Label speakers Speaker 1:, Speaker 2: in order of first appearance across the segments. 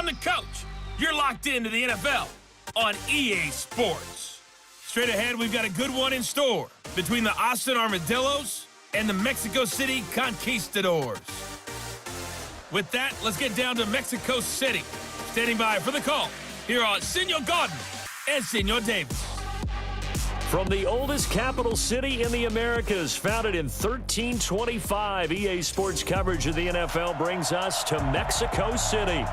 Speaker 1: I'm the coach. You're locked into the NFL on EA Sports. Straight ahead, we've got a good one in store between the Austin Armadillos and the Mexico City Conquistadors. With that, let's get down to Mexico City. Standing by for the call, here are Senor Gordon and Senor Davis.
Speaker 2: From the oldest capital city in the Americas, founded in 1325, EA Sports coverage of the NFL brings us to Mexico City.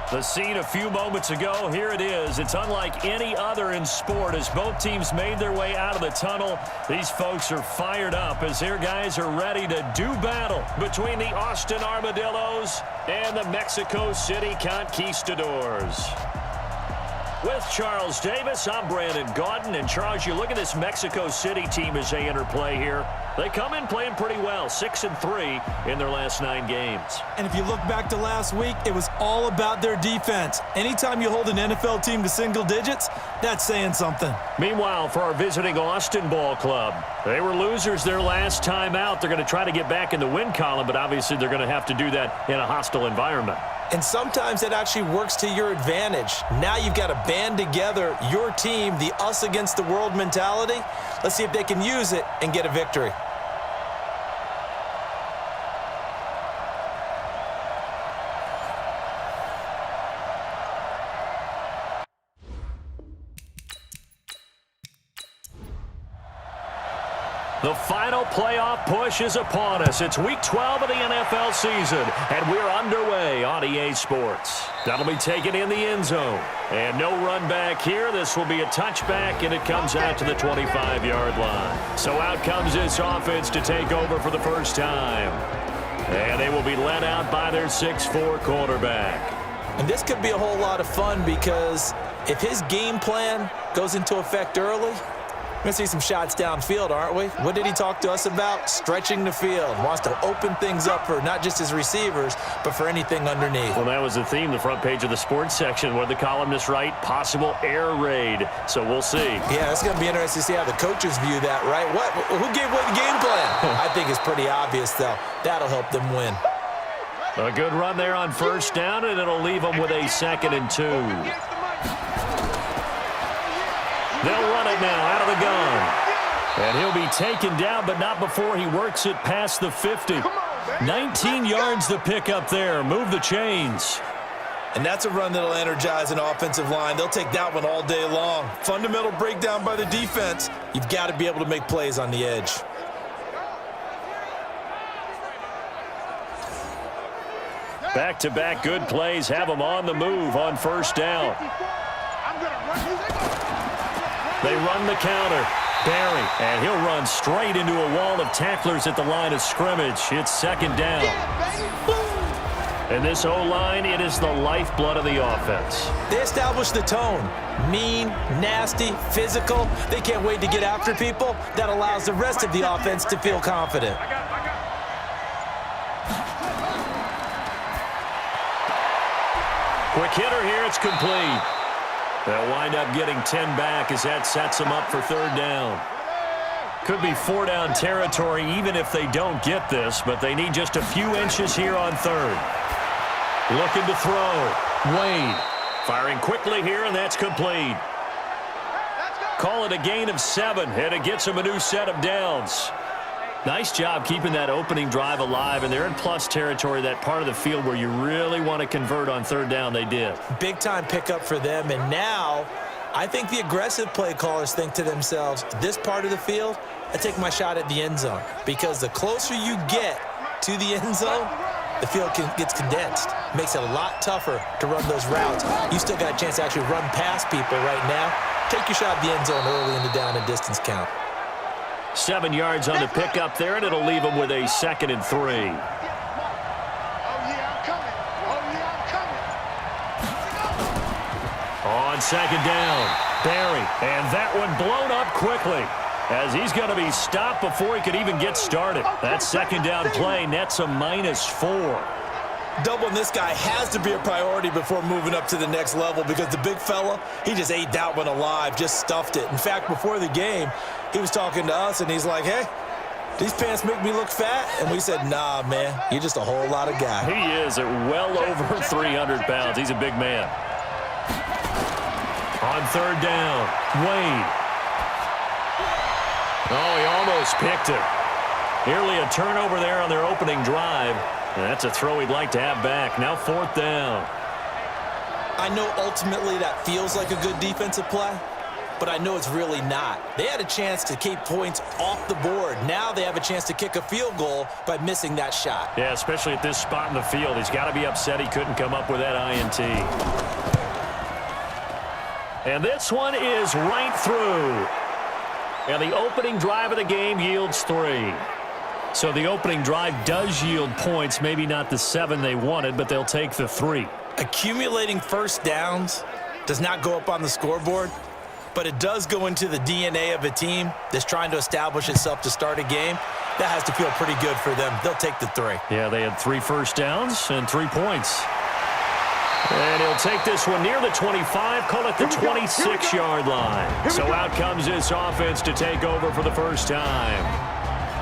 Speaker 2: The scene a few moments ago, here it is. It's unlike any other in sport as both teams made their way out of the tunnel. These folks are fired up as their guys are ready to do battle between the Austin Armadillos and the Mexico City Conquistadors. With Charles Davis, I'm Brandon Gaudin. And Charles, you look at this Mexico City team as they interplay here. They come in playing pretty well, 6-3 in their last 9 games.
Speaker 3: And if you look back to last week, it was all about their defense. Anytime you hold an NFL team to single digits, that's saying something.
Speaker 2: Meanwhile, for our visiting Austin Ball Club, they were losers their last time out. They're going to try to get back in the win column, but obviously they're going to have to do that in a hostile environment.
Speaker 3: And sometimes it actually works to your advantage. Now you've got to band together your team, the us against the world mentality. Let's see if they can use it and get a victory.
Speaker 2: The final playoff push is upon us. It's Week 12 of the NFL season, and we're underway on EA Sports. That'll be taken in the end zone. And no run back here. This will be a touchback, and it comes out to the 25-yard line. So out comes this offense to take over for the first time. And they will be led out by their 6'4" quarterback.
Speaker 3: And this could be a whole lot of fun because if his game plan goes into effect early, we're going to see some shots downfield, aren't we? What did he talk to us about? Stretching the field. Wants to open things up for not just his receivers, but for anything underneath.
Speaker 2: Well, that was the theme, the front page of the sports section, where the columnists write, possible air raid. So we'll see.
Speaker 3: Yeah, it's going to be interesting to see how the coaches view that, right? Who gave away the game plan? I think it's pretty obvious, though. That'll help them win.
Speaker 2: A good run there on first down, and it'll leave them with a 2nd and 2. They'll run it now out of the gun. And he'll be taken down, but not before he works it past the 50. 19 yards to pick up there. Move the chains.
Speaker 3: And that's a run that'll energize an offensive line. They'll take that one all day long. Fundamental breakdown by the defense. You've got to be able to make plays on the edge.
Speaker 2: Back-to-back good plays have them on the move on first down. They run the counter. Barry, and he'll run straight into a wall of tacklers at the line of scrimmage. It's 2nd down. And this O-line, it is the lifeblood of the offense.
Speaker 3: They establish the tone. Mean, nasty, physical. They can't wait to get after people. That allows the rest of the offense to feel confident.
Speaker 2: Quick hitter here, it's complete. They'll wind up getting 10 back as that sets them up for 3rd down. Could be 4-down territory even if they don't get this, but they need just a few inches here on 3rd. Looking to throw. Wade firing quickly here, and that's complete. Call it a gain of 7, and it gets them a new set of downs. Nice job keeping that opening drive alive, and they're in plus territory, that part of the field where you really want to convert on 3rd down. They did.
Speaker 3: Big-time pickup for them, and now I think the aggressive play callers think to themselves, this part of the field, I take my shot at the end zone, because the closer you get to the end zone, the field gets condensed. Makes it a lot tougher to run those routes. You still got a chance to actually run past people right now. Take your shot at the end zone early in the down and distance count.
Speaker 2: 7 yards on the pickup there, and it'll leave them with a 2nd and 3. On 2nd down, Barry, and that one blown up quickly as he's going to be stopped before he could even get started. That 2nd down play nets a -4.
Speaker 3: Doubling this guy has to be a priority before moving up to the next level because the big fella, he just ate that one alive, just stuffed it. In fact, before the game, he was talking to us, and he's like, hey, these pants make me look fat. And we said, nah, man, you're just a whole lot of guy.
Speaker 2: He is at well over 300 pounds. He's a big man. On third down, Wade. Oh, he almost picked it. Nearly a turnover there on their opening drive. And that's a throw he'd like to have back. Now fourth down.
Speaker 3: I know ultimately that feels like a good defensive play, but I know it's really not. They had a chance to keep points off the board. Now they have a chance to kick a field goal by missing that shot.
Speaker 2: Yeah, especially at this spot in the field. He's got to be upset he couldn't come up with that INT. And this one is right through. And the opening drive of the game yields 3. So the opening drive does yield points, maybe not the 7 they wanted, but they'll take the 3.
Speaker 3: Accumulating first downs does not go up on the scoreboard, but it does go into the DNA of a team that's trying to establish itself to start a game. That has to feel pretty good for them. They'll take the 3.
Speaker 2: Yeah, they had 3 first downs and 3 points. And he'll take this one near the 25, call it the 26-yard line. So out comes this offense to take over for the first time.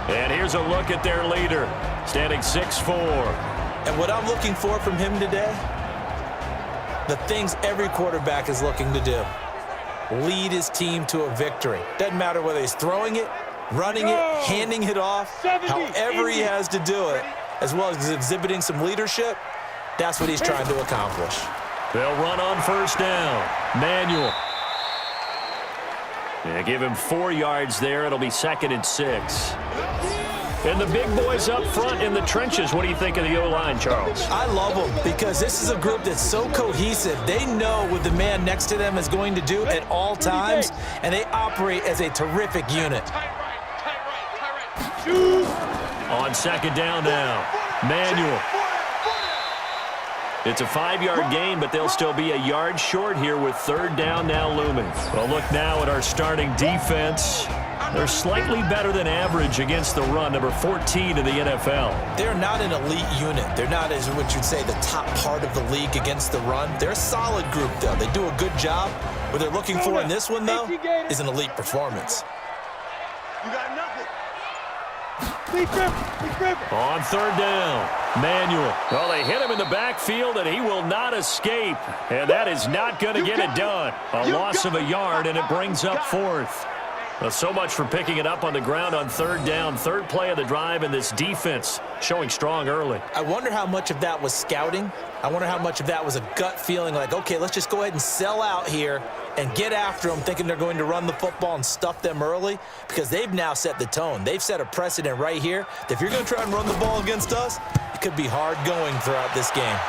Speaker 2: And here's a look at their leader, standing 6'4".
Speaker 3: And what I'm looking for from him today, the things every quarterback is looking to do. Lead his team to a victory. Doesn't matter whether he's throwing it, running it, handing it off, however he has to do it, as well as exhibiting some leadership, that's what he's trying to accomplish.
Speaker 2: They'll run on first down. Manuel. Yeah, give him 4 yards there. It'll be 2nd and 6. And the big boys up front in the trenches. What do you think of the O-line, Charles?
Speaker 3: I love them because this is a group that's so cohesive. They know what the man next to them is going to do at all times, and they operate as a terrific unit.
Speaker 2: On 2nd down now, Manuel. It's a 5-yard gain, but they'll still be a yard short here with 3rd down now looming. Well, look now at our starting defense. They're slightly better than average against the run, number 14 in the NFL.
Speaker 3: They're not an elite unit. They're not, as what you'd say, the top part of the league against the run. They're a solid group, though. They do a good job. What they're looking for in this one, though, is an elite performance.
Speaker 4: You got nothing.
Speaker 2: On 3rd down, Manuel. Well, they hit him in the backfield, and he will not escape. And that is not going to get it done. A loss of a yard, and it brings up 4th. Well, so much for picking it up on the ground on 3rd down. 3rd play of the drive, and this defense showing strong early.
Speaker 3: I wonder how much of that was scouting. I wonder how much of that was a gut feeling like, okay, let's just go ahead and sell out here and get after them, thinking they're going to run the football and stuff them early, because they've now set the tone. They've set a precedent right here that if you're going to try and run the ball against us, it could be hard going throughout this game.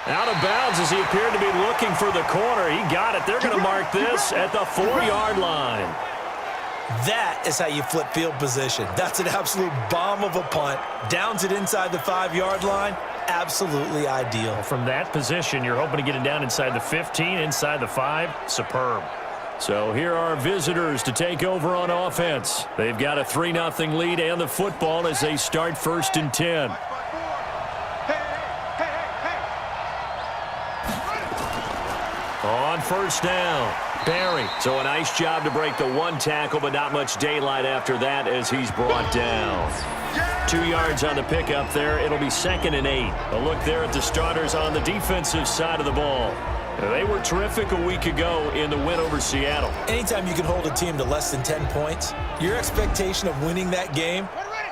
Speaker 2: Out of bounds as he appeared to be looking for the corner. He got it. They're going to mark this at the 4-yard line.
Speaker 3: That is how you flip field position. That's an absolute bomb of a punt. Downs it inside the 5-yard line. Absolutely ideal.
Speaker 2: From that position, you're hoping to get it down inside the 15, inside the 5. Superb. So here are visitors to take over on offense. They've got a 3-0 lead and the football as they start 1st and 10. On 1st down, Barry. So a nice job to break the 1 tackle, but not much daylight after that as he's brought down. 2 yards on the pickup there. It'll be 2nd and 8. A look there at the starters on the defensive side of the ball. They were terrific a week ago in the win over Seattle.
Speaker 3: Anytime you can hold a team to less than 10 points, your expectation of winning that game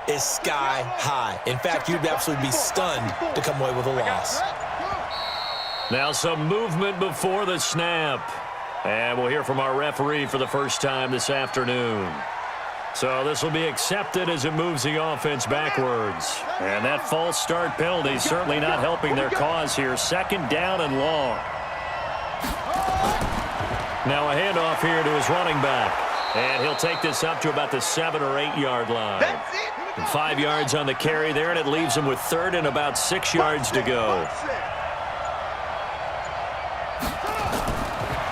Speaker 3: is sky high. In fact, you'd absolutely be stunned to come away with a loss.
Speaker 2: Now some movement before the snap. And we'll hear from our referee for the first time this afternoon. So this will be accepted as it moves the offense backwards. And that false start penalty is certainly not helping their cause here. 2nd down and long. Now a handoff here to his running back. And he'll take this up to about the 7 or 8 yard line. And 5 yards on the carry there, and it leaves him with 3rd and about 6 yards to go.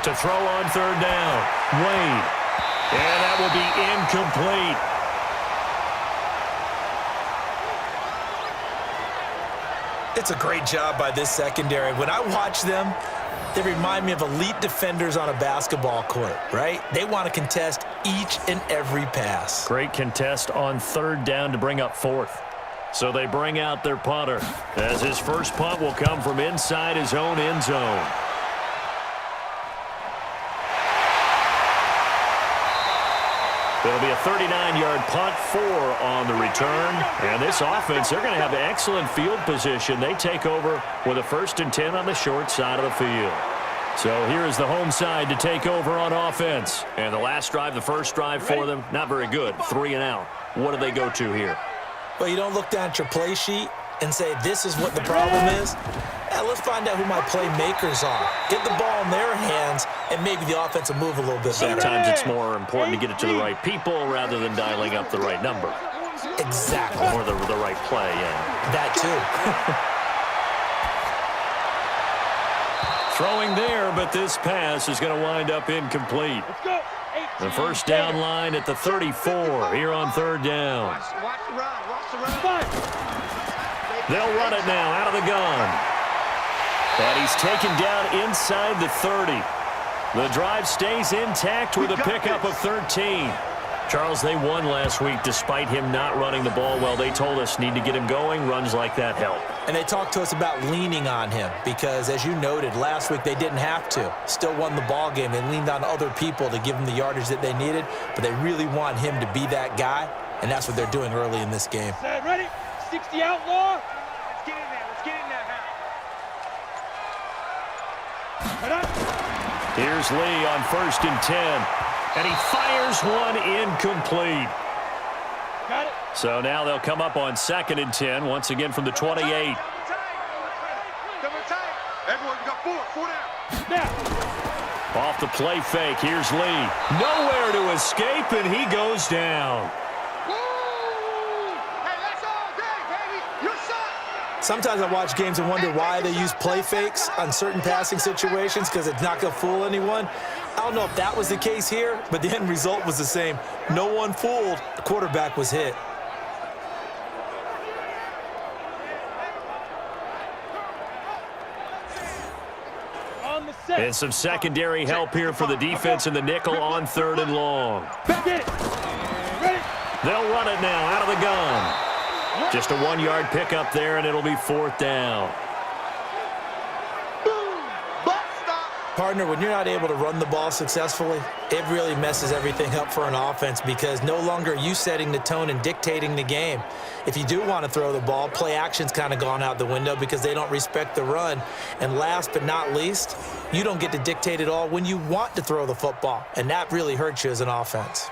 Speaker 2: To throw on 3rd down, Wade. And that will be incomplete.
Speaker 3: It's a great job by this secondary. When I watch them, they remind me of elite defenders on a basketball court, right? They want to contest each and every pass.
Speaker 2: Great contest on third down to bring up fourth. So they bring out their punter, as his first punt will come from inside his own end zone. It'll be a 39-yard punt, 4 on the return. And this offense, they're going to have excellent field position. They take over with a 1st and 10 on the short side of the field. So here is the home side to take over on offense. And the last drive, the first drive for them, not very good. 3 and out. What do they go to here?
Speaker 3: Well, you don't look down at your play sheet and say, this is what the problem is. Now, let's find out who my playmakers are. Get the ball in their hands, and maybe the offense will move a little bit better.
Speaker 2: Sometimes it's more important to get it to the right people rather than dialing up the right number.
Speaker 3: Exactly.
Speaker 2: Or the right play, yeah.
Speaker 3: That too.
Speaker 2: Throwing there, but this pass is going to wind up incomplete. The first down line at the 34 here on third down.
Speaker 4: Watch the run.
Speaker 2: They'll run it now out of the gun. And he's taken down inside the 30. The drive stays intact with a pickup of 13. Charles, they won last week despite him not running the ball well. They told us need to get him going. Runs like that help.
Speaker 3: And they talked to us about leaning on him because, as you noted, last week they didn't have to. Still won the ball game. They leaned on other people to give them the yardage that they needed, but they really want him to be that guy, and that's what they're doing early in this game.
Speaker 4: Ready? 60 outlaw. Let's get in there. Let's get in there.
Speaker 2: Here's Lee on 1st and 10. And he fires one incomplete.
Speaker 4: Got it.
Speaker 2: So now they'll come up on 2nd and 10, once again from the 28.
Speaker 4: Everyone, you got 4 down. Now.
Speaker 2: Off the play fake, here's Lee. Nowhere to escape, and he goes down.
Speaker 3: Sometimes I watch games and wonder why they use play fakes on certain passing situations because it's not going to fool anyone. I don't know if that was the case here, but the end result was the same. No one fooled. The quarterback was hit.
Speaker 2: And some secondary help here for the defense in the nickel on 3rd and long. They'll run it now out of the gun. Just a 1-yard pickup there, and it'll be 4th down.
Speaker 3: Partner, when you're not able to run the ball successfully, it really messes everything up for an offense because no longer are you setting the tone and dictating the game. If you do want to throw the ball, play action's kind of gone out the window because they don't respect the run. And last but not least, you don't get to dictate it all when you want to throw the football, and that really hurts you as an offense.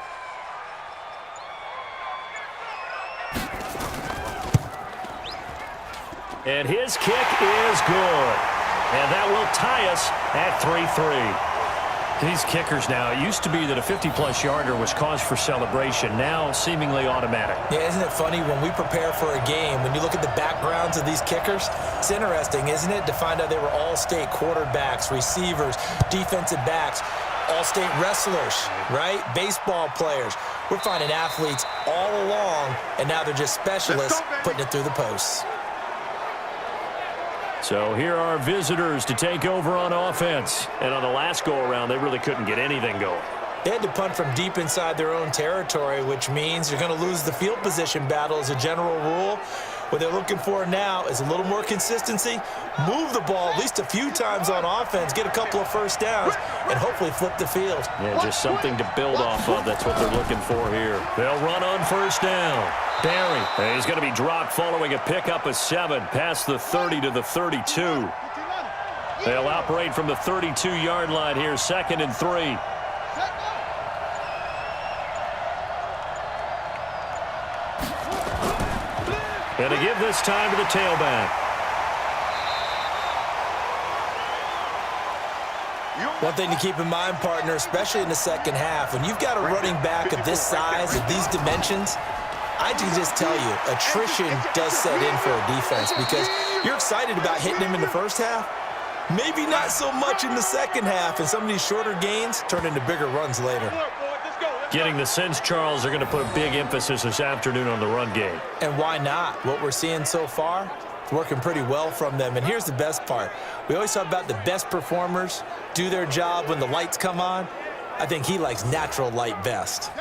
Speaker 2: And his kick is good. And that will tie us at 3-3. These kickers now, it used to be that a 50-plus yarder was cause for celebration. Now seemingly automatic.
Speaker 3: Yeah, isn't it funny when we prepare for a game, when you look at the backgrounds of these kickers, it's interesting, isn't it, to find out they were all-state quarterbacks, receivers, defensive backs, all-state wrestlers, right? Baseball players. We're finding athletes all along, and now they're just specialists putting it through the posts.
Speaker 2: So here are visitors to take over on offense. And on the last go-around, they really couldn't get anything going.
Speaker 3: They had to punt from deep inside their own territory, which means you're going to lose the field position battle as a general rule. What they're looking for now is a little more consistency, move the ball at least a few times on offense, get a couple of first downs, and hopefully flip the field.
Speaker 2: Yeah, just something to build off of. That's what they're looking for here. They'll run on 1st down. Barry. And he's going to be dropped following a pickup of 7 past the 30 to the 32. They'll operate from the 32-yard line here, 2nd and 3. And to give this time to the tailback.
Speaker 3: One thing to keep in mind, partner, especially in the second half, when you've got a running back of this size, of these dimensions, I can just tell you, attrition does set in for a defense because you're excited about hitting him in the first half. Maybe not so much in the second half, and some of these shorter gains turn into bigger runs later.
Speaker 2: Getting the sense, Charles, they're going to put a big emphasis this afternoon on the run game.
Speaker 3: And why not? What we're seeing so far, it's working pretty well from them. And here's the best part. We always talk about the best performers do their job when the lights come on. I think he likes natural light best.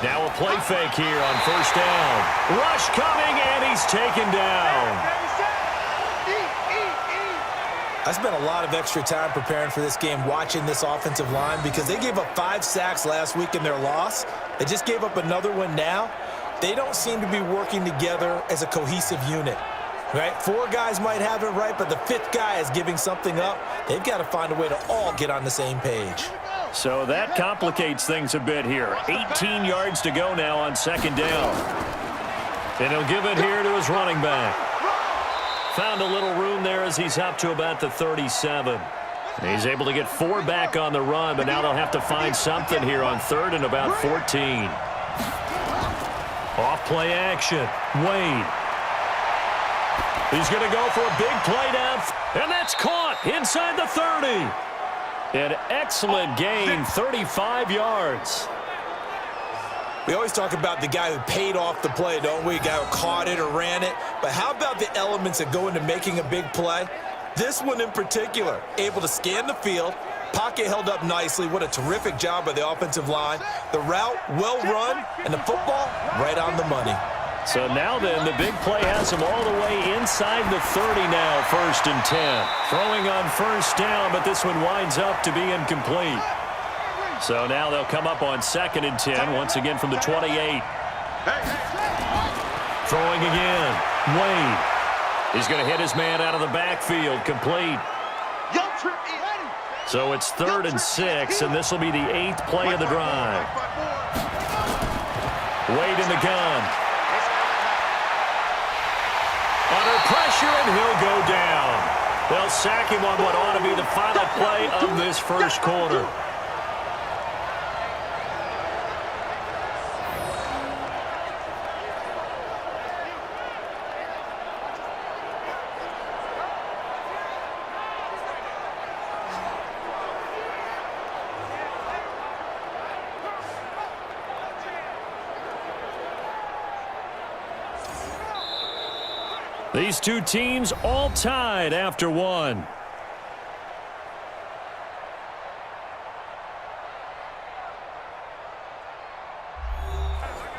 Speaker 2: Now a play fake here on first down. Rush coming, and he's taken down.
Speaker 3: I spent a lot of extra time preparing for this game watching this offensive line because they gave up 5 sacks last week in their loss. They just gave up another one now. They don't seem to be working together as a cohesive unit, right? 4 guys might have it right, but the 5th guy is giving something up. They've got to find a way to all get on the same page.
Speaker 2: So that complicates things a bit here. 18 yards to go now on second down. And he'll give it here to his running back. Found a little room there as he's up to about the 37. He's able to get 4 back on the run, but now they'll have to find something here on 3rd and about 14. Off play action. Wade. He's going to go for a big play down, and that's caught inside the 30. An excellent gain, 35 yards.
Speaker 3: We always talk about the guy who paid off the play, don't we? The guy who caught it or ran it. But how about the elements that go into making a big play? This one in particular, able to scan the field, pocket held up nicely. What a terrific job by the offensive line. The route, well run, and the football, right on the money.
Speaker 2: So now then, the big play has him all the way inside the 30 now, 1st and 10. Throwing on first down, but this one winds up to be incomplete. So now they'll come up on 2nd and 10, once again from the 28. Throwing again. Wade. He's going to hit his man out of the backfield, complete. So it's 3rd and 6, and this will be the 8th play of the drive. Wade in the gun. Under pressure, and he'll go down. They'll sack him on what ought to be the final play of this first quarter. These two teams all tied after one.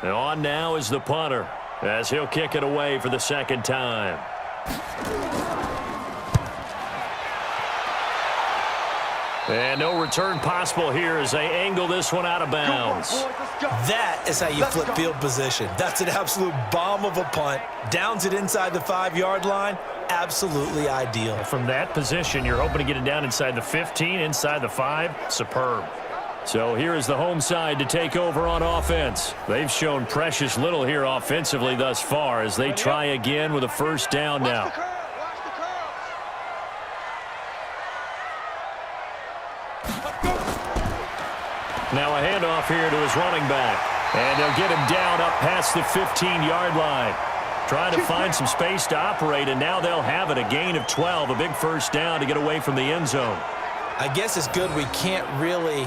Speaker 2: And on now is the punter, as he'll kick it away for the 2nd time. And no return possible here as they angle this one out of bounds.
Speaker 3: That is how you flip field position. That's an absolute bomb of a punt. Downs it inside the 5-yard line. Absolutely ideal.
Speaker 2: From that position, you're hoping to get it down inside the 15, inside the 5. Superb. So here is the home side to take over on offense. They've shown precious little here offensively thus far as they try again with a first down now. Now a handoff here to his running back. And they'll get him down up past the 15-yard line. Trying to find some space to operate, and now they'll have it. A gain of 12, a big first down to get away from the end zone.
Speaker 3: I guess it's good we can't really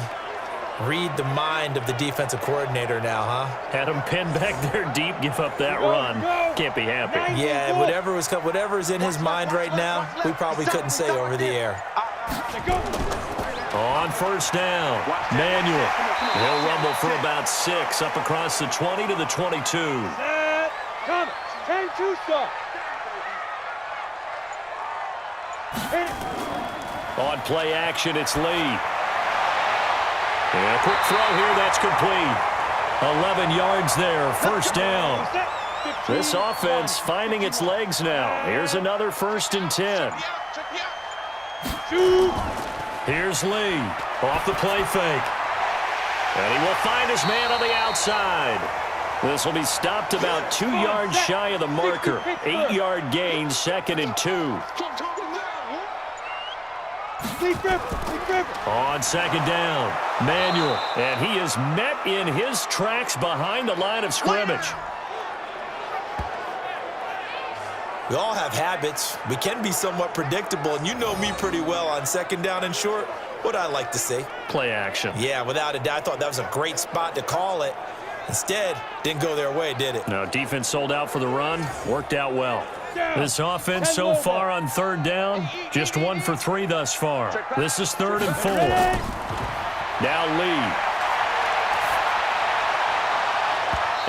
Speaker 3: read the mind of the defensive coordinator now, huh?
Speaker 2: Had him pinned back there deep, give up that run. Can't be happy.
Speaker 3: Yeah, whatever's in his mind right now, we probably couldn't say over the air.
Speaker 2: On first down, Manuel. He'll rumble for about 6 up across the 20 to the 22. On play action, it's Lee. And a quick throw here, that's complete. 11 yards there, first down. This offense finding its legs now. Here's another 1st and 10. Here's Lee, off the play fake. And he will find his man on the outside. This will be stopped about 2 yards shy of the marker. 8-yard gain, 2nd and 2. On 2nd down, Manuel. And he is met in his tracks behind the line of scrimmage.
Speaker 3: We all have habits. We can be somewhat predictable, and you know me pretty well on 2nd down and short. What I like to see.
Speaker 2: Play action.
Speaker 3: Yeah, without a doubt. I thought that was a great spot to call it. Instead, didn't go their way, did it?
Speaker 2: No, defense sold out for the run. Worked out well. This offense so far on third down, just 1 for 3 thus far. This is 3rd and 4. Now Lee.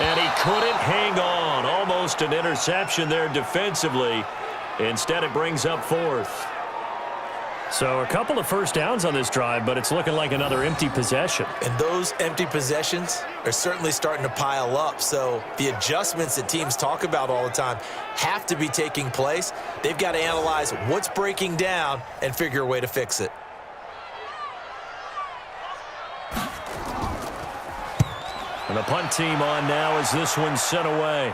Speaker 2: And he couldn't hang on. Almost an interception there defensively. Instead, it brings up 4th. So a couple of first downs on this drive, but it's looking like another empty possession.
Speaker 3: And those empty possessions are certainly starting to pile up. So the adjustments that teams talk about all the time have to be taking place. They've got to analyze what's breaking down and figure a way to fix it.
Speaker 2: And the punt team on now as this one's sent away.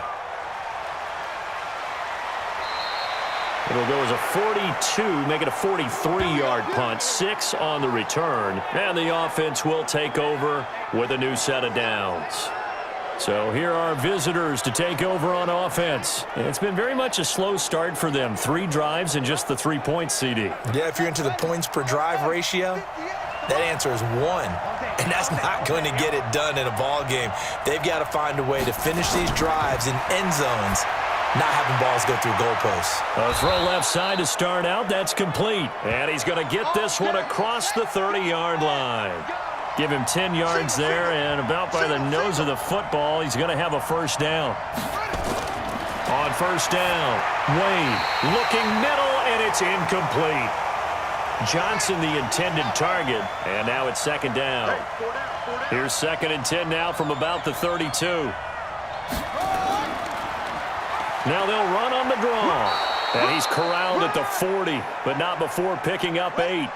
Speaker 2: It'll go as a 42, make it a 43-yard punt, 6 on the return. And the offense will take over with a new set of downs. So here are visitors to take over on offense. It's been very much a slow start for them. 3 drives and just the 3 points, CD.
Speaker 3: Yeah, if you're into the points per drive ratio, that answer is 1. And that's not going to get it done in a ball game. They've got to find a way to finish these drives in end zones, not having balls go through goalposts.
Speaker 2: A throw left side to start out. That's complete. And he's going to get this one across the 30-yard line. Give him 10 yards there, and about by the nose of the football, he's going to have a first down. On first down, Wade looking middle, and it's incomplete. Johnson the intended target, and now it's 2nd down. Here's 2nd and 10 now from about the 32. Now they'll run on the draw. And he's corralled at the 40, but not before picking up 8.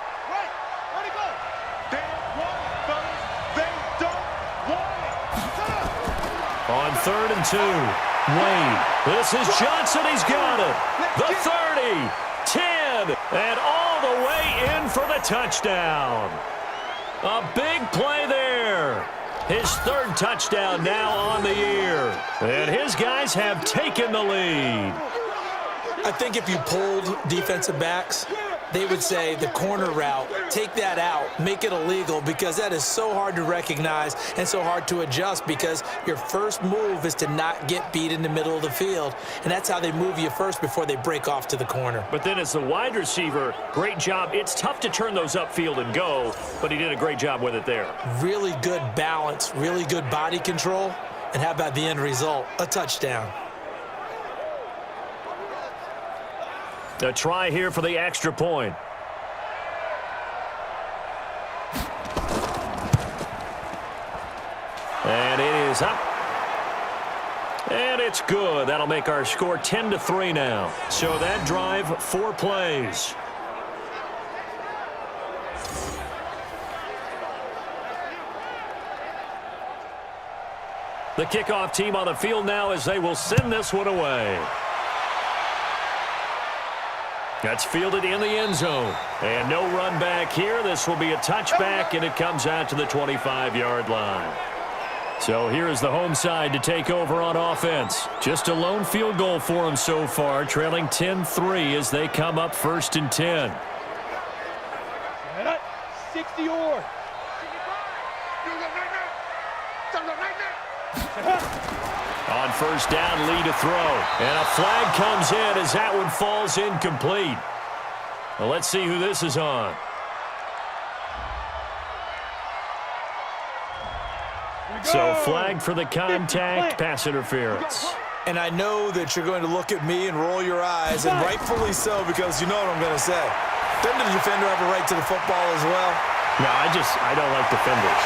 Speaker 2: On 3rd and 2, Wade. This is Johnson. He's got it. The 30, 10, and all the way in for the touchdown. A big play there. His 3rd touchdown now on the year. And his guys have taken the lead.
Speaker 3: I think if you polled defensive backs, they would say the corner route, take that out, make it illegal, because that is so hard to recognize and so hard to adjust, because your first move is to not get beat in the middle of the field. And that's how they move you first before they break off to the corner.
Speaker 2: But then as the wide receiver, great job. It's tough to turn those upfield and go, but he did a great job with it there.
Speaker 3: Really good balance, really good body control. And how about the end result? A touchdown.
Speaker 2: A try here for the extra point. And it is up. And it's good. That'll make our score 10-3 now. So that drive, 4 plays. The kickoff team on the field now as they will send this one away. That's fielded in the end zone. And no run back here. This will be a touchback, and it comes out to the 25-yard line. So here is the home side to take over on offense. Just a lone field goal for them so far, trailing 10-3 as they come up 1st and 10.
Speaker 4: 60 or.
Speaker 2: On first down, Lee to throw. And a flag comes in as that one falls incomplete. Well, let's see who this is on. So flag for the contact, pass interference.
Speaker 3: And I know that you're going to look at me and roll your eyes, and rightfully so, because you know what I'm going to say. Doesn't the defender have a right to the football as well?
Speaker 2: No, I don't like defenders.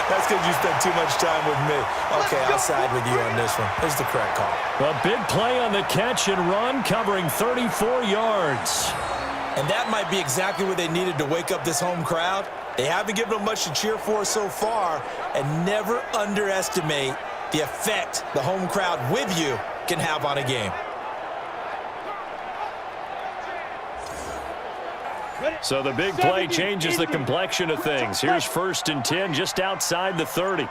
Speaker 3: That's because you spent too much time with me. Okay, I'll side with you on this one. Here's the correct call.
Speaker 2: A big play on the catch and run, covering 34 yards.
Speaker 3: And that might be exactly what they needed to wake up this home crowd. They haven't given them much to cheer for so far, and never underestimate the effect the home crowd with you can have on a game.
Speaker 2: So the big play changes the complexion of things. Here's 1st and 10 just outside the 30.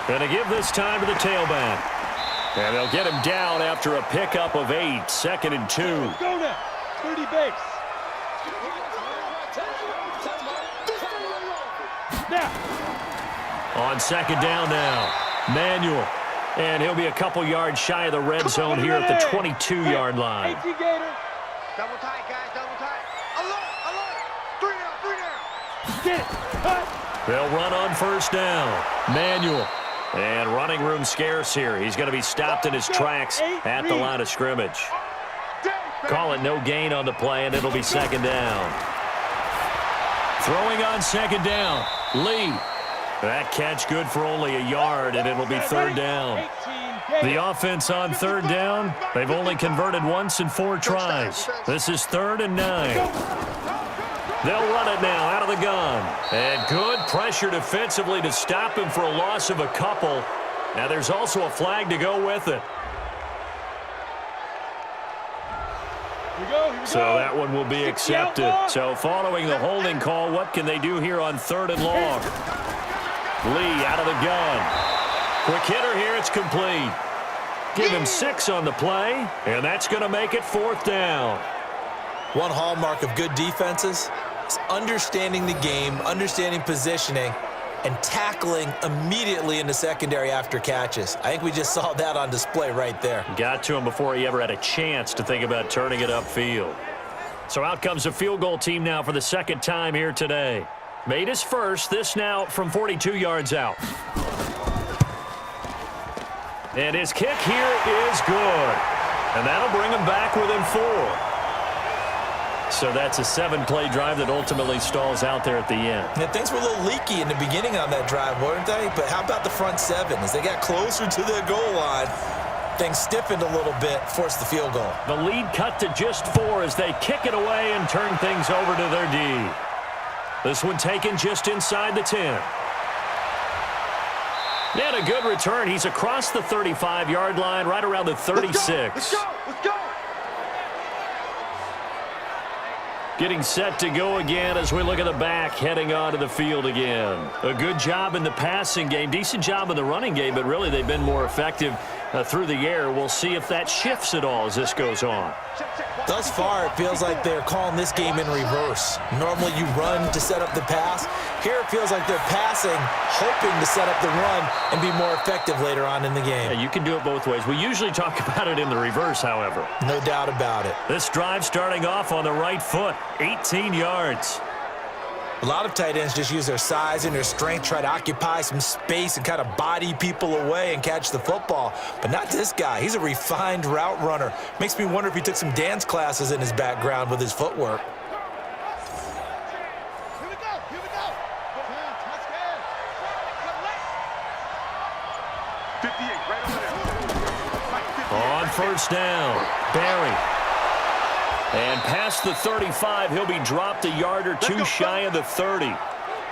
Speaker 2: Gonna give this time to the tailback. And they'll get him down after a pickup of 8. 2nd and 2.
Speaker 4: Go now. 30 base. Now.
Speaker 2: On 2nd down now. Manuel. And he'll be a couple yards shy of the red zone here at the 22-yard line.
Speaker 4: Double tight, guys, double tight. Alert. 3 down. Get it. Cut.
Speaker 2: They'll run on first down. Manuel. And running room scarce here. He's going to be stopped in his tracks at the line of scrimmage. Call it no gain on the play, and it'll be second down. Throwing on second down. Lee. That catch good for only a yard, and it'll be third down. The offense on third down, they've only converted once in 4 tries. This is 3rd and 9. They'll run it now out of the gun. And good pressure defensively to stop him for a loss of a couple. Now there's also a flag to go with it. So that one will be accepted. So following the holding call, what can they do here on 3rd and long? Lee out of the gun. Quick hitter here, it's complete. Give him 6 on the play, and that's going to make it 4th down.
Speaker 3: One hallmark of good defenses is understanding the game, understanding positioning, and tackling immediately in the secondary after catches. I think we just saw that on display right there.
Speaker 2: Got to him before he ever had a chance to think about turning it upfield. So out comes a field goal team now for the 2nd time here today. Made his first, this now from 42 yards out. And his kick here is good. And that'll bring him back within 4. So that's a 7-play drive that ultimately stalls out there at the end.
Speaker 3: Yeah, things were a little leaky in the beginning on that drive, weren't they? But how about the front 7? As they got closer to the goal line, things stiffened a little bit, forced the field goal.
Speaker 2: The lead cut to just 4 as they kick it away and turn things over to their D. This one taken just inside the 10. And a good return. He's across the 35-yard line, right around the 36.
Speaker 4: Let's go.
Speaker 2: Getting set to go again as we look at the back heading onto the field again. A good job in the passing game, decent job in the running game, but really they've been more effective through the air. We'll see if that shifts at all as this goes on.
Speaker 3: Thus far, it feels like they're calling this game in reverse. Normally you run to set up the pass. Here it feels like they're passing, hoping to set up the run and be more effective later on in the game.
Speaker 2: Yeah, you can do it both ways. We usually talk about it in the reverse, however.
Speaker 3: No doubt about it.
Speaker 2: This drive starting off on the right foot, 18 yards.
Speaker 3: A lot of tight ends just use their size and their strength, try to occupy some space and kind of body people away and catch the football. But not this guy. He's a refined route runner. Makes me wonder if he took some dance classes in his background with his footwork.
Speaker 4: Here we go. 58, right over there.
Speaker 2: On first down, Barry. And past the 35, he'll be dropped a yard or 2 shy of the 30.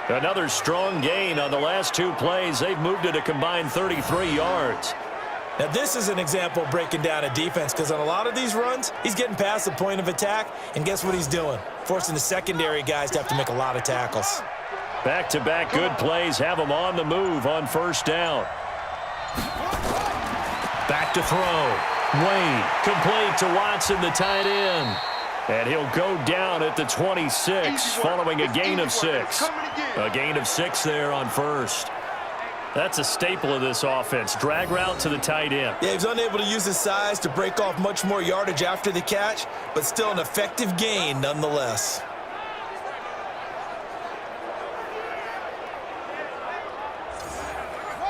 Speaker 2: Another strong gain on the last 2 plays. They've moved it a combined 33 yards.
Speaker 3: Now, this is an example of breaking down a defense because on a lot of these runs, he's getting past the point of attack, and guess what he's doing? Forcing the secondary guys to have to make a lot of tackles.
Speaker 2: Back-to-back good plays have them on the move on first down. Back to throw. Wayne, complete to Watson, the tight end. And he'll go down at the 26, following a gain of 6. A gain of 6 there on first. That's a staple of this offense. Drag route to the tight end.
Speaker 3: Yeah, he's unable to use his size to break off much more yardage after the catch, but still an effective gain nonetheless.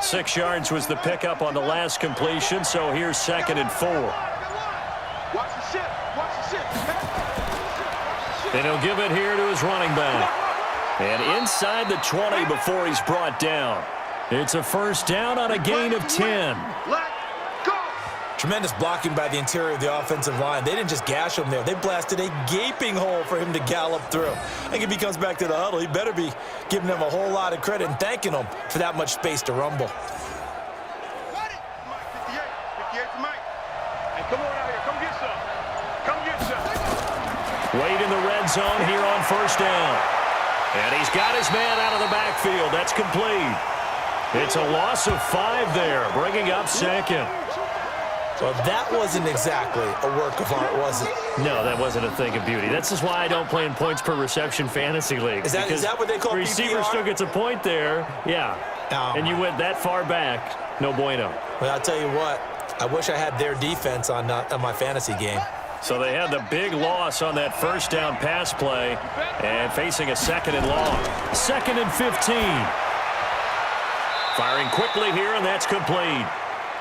Speaker 2: Six yards was the pickup on the last completion, so here's 2nd and 4.
Speaker 4: Watch the ship.
Speaker 2: And he'll give it here to his running back. And inside the 20 before he's brought down. It's a first down on a gain of 10.
Speaker 4: Let go.
Speaker 3: Tremendous blocking by the interior of the offensive line. They didn't just gash him there. They blasted a gaping hole for him to gallop through. I think if he comes back to the huddle, he better be giving them a whole lot of credit and thanking them for that much space to rumble.
Speaker 4: 58 for Mike. Hey, come on out here. Come get some.
Speaker 2: Wade in the red zone here on first down. And he's got his man out of the backfield. That's complete. It's a loss of 5 there, bringing up 2nd.
Speaker 3: Well, that wasn't exactly a work of art, was it?
Speaker 2: No, that wasn't a thing of beauty. That's just why I don't play in points per reception fantasy leagues.
Speaker 3: Is that what they call
Speaker 2: receiver
Speaker 3: PPR?
Speaker 2: still gets a point there. Yeah.
Speaker 3: Oh.
Speaker 2: And you went that far back. no bueno.
Speaker 3: Well, I'll tell you what, I wish I had their defense on my fantasy game.
Speaker 2: So they had the big loss on that first down pass play and facing a 2nd and long. 2nd and 15. Firing quickly here, and that's complete.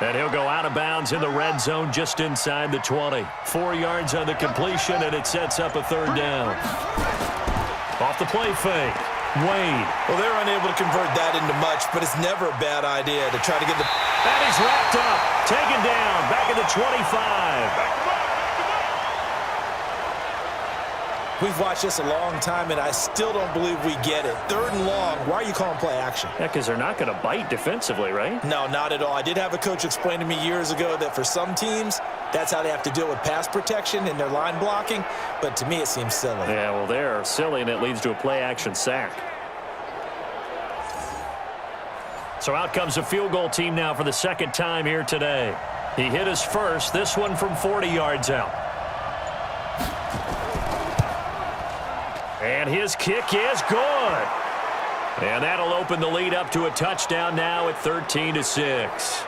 Speaker 2: And he'll go out of bounds in the red zone just inside the 20. 4 yards on the completion, and it sets up a 3rd down. Off the play fake. Wade.
Speaker 3: Well, they're unable to convert that into much, but it's never a bad idea to try to get the...
Speaker 2: And he's wrapped up. Taken down. Back at the 25.
Speaker 3: We've watched this a long time, and I still don't believe we get it. 3rd and long. Why are you calling play action?
Speaker 2: Yeah, because they're not going to bite defensively, right?
Speaker 3: No, not at all. I did have a coach explain to me years ago that for some teams, that's how they have to deal with pass protection and their line blocking. But to me, it seems silly.
Speaker 2: Yeah, well, they're silly, and it leads to a play action sack. So out comes a field goal team now for the 2nd time here today. He hit his first, this one from 40 yards out. And his kick is good. And that'll open the lead up to a touchdown now at 13-6.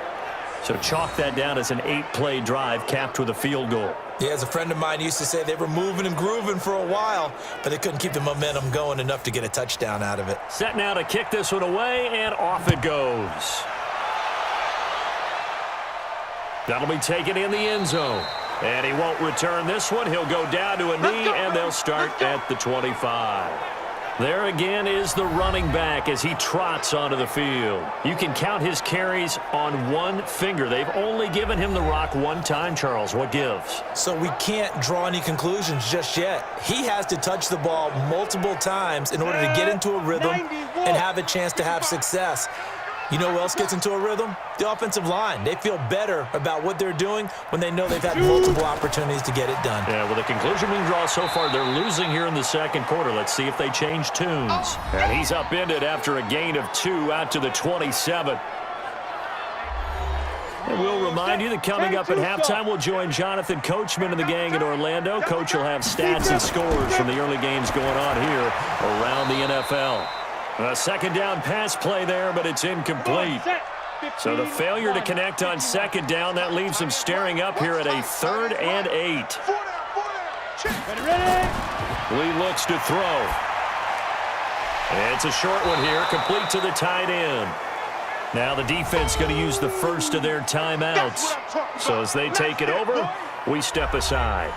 Speaker 2: So chalk that down as an 8-play drive capped with a field goal.
Speaker 3: Yeah, as a friend of mine used to say, they were moving and grooving for a while, but they couldn't keep the momentum going enough to get a touchdown out of it.
Speaker 2: Set now to kick this one away, and off it goes. That'll be taken in the end zone. And he won't return this one. He'll go down to a knee, and they'll start at the 25. There again is the running back as he trots onto the field. You can count his carries on one finger. They've only given him the rock one time, Charles. What gives?
Speaker 3: So we can't draw any conclusions just yet. He has to touch the ball multiple times in order to get into a rhythm and have a chance to have success. You know who else gets into a rhythm? The offensive line. They feel better about what they're doing when they know they've had multiple opportunities to get it done.
Speaker 2: Yeah, well, the conclusion we can draw so far, they're losing here in the 2nd quarter. Let's see if they change tunes. And he's upended after a gain of 2 out to the 27. And we'll remind you that coming up at halftime, we'll join Jonathan Coachman and the gang in Orlando. Coach will have stats and scores from the early games going on here around the NFL. A 2nd down pass play there, but it's incomplete. So the failure to connect on 2nd down, that leaves him staring up here at a 3rd and 8. Lee looks to throw. And it's a short one here, complete to the tight end. Now the defense going to use the first of their timeouts. So as they take it over, we step aside.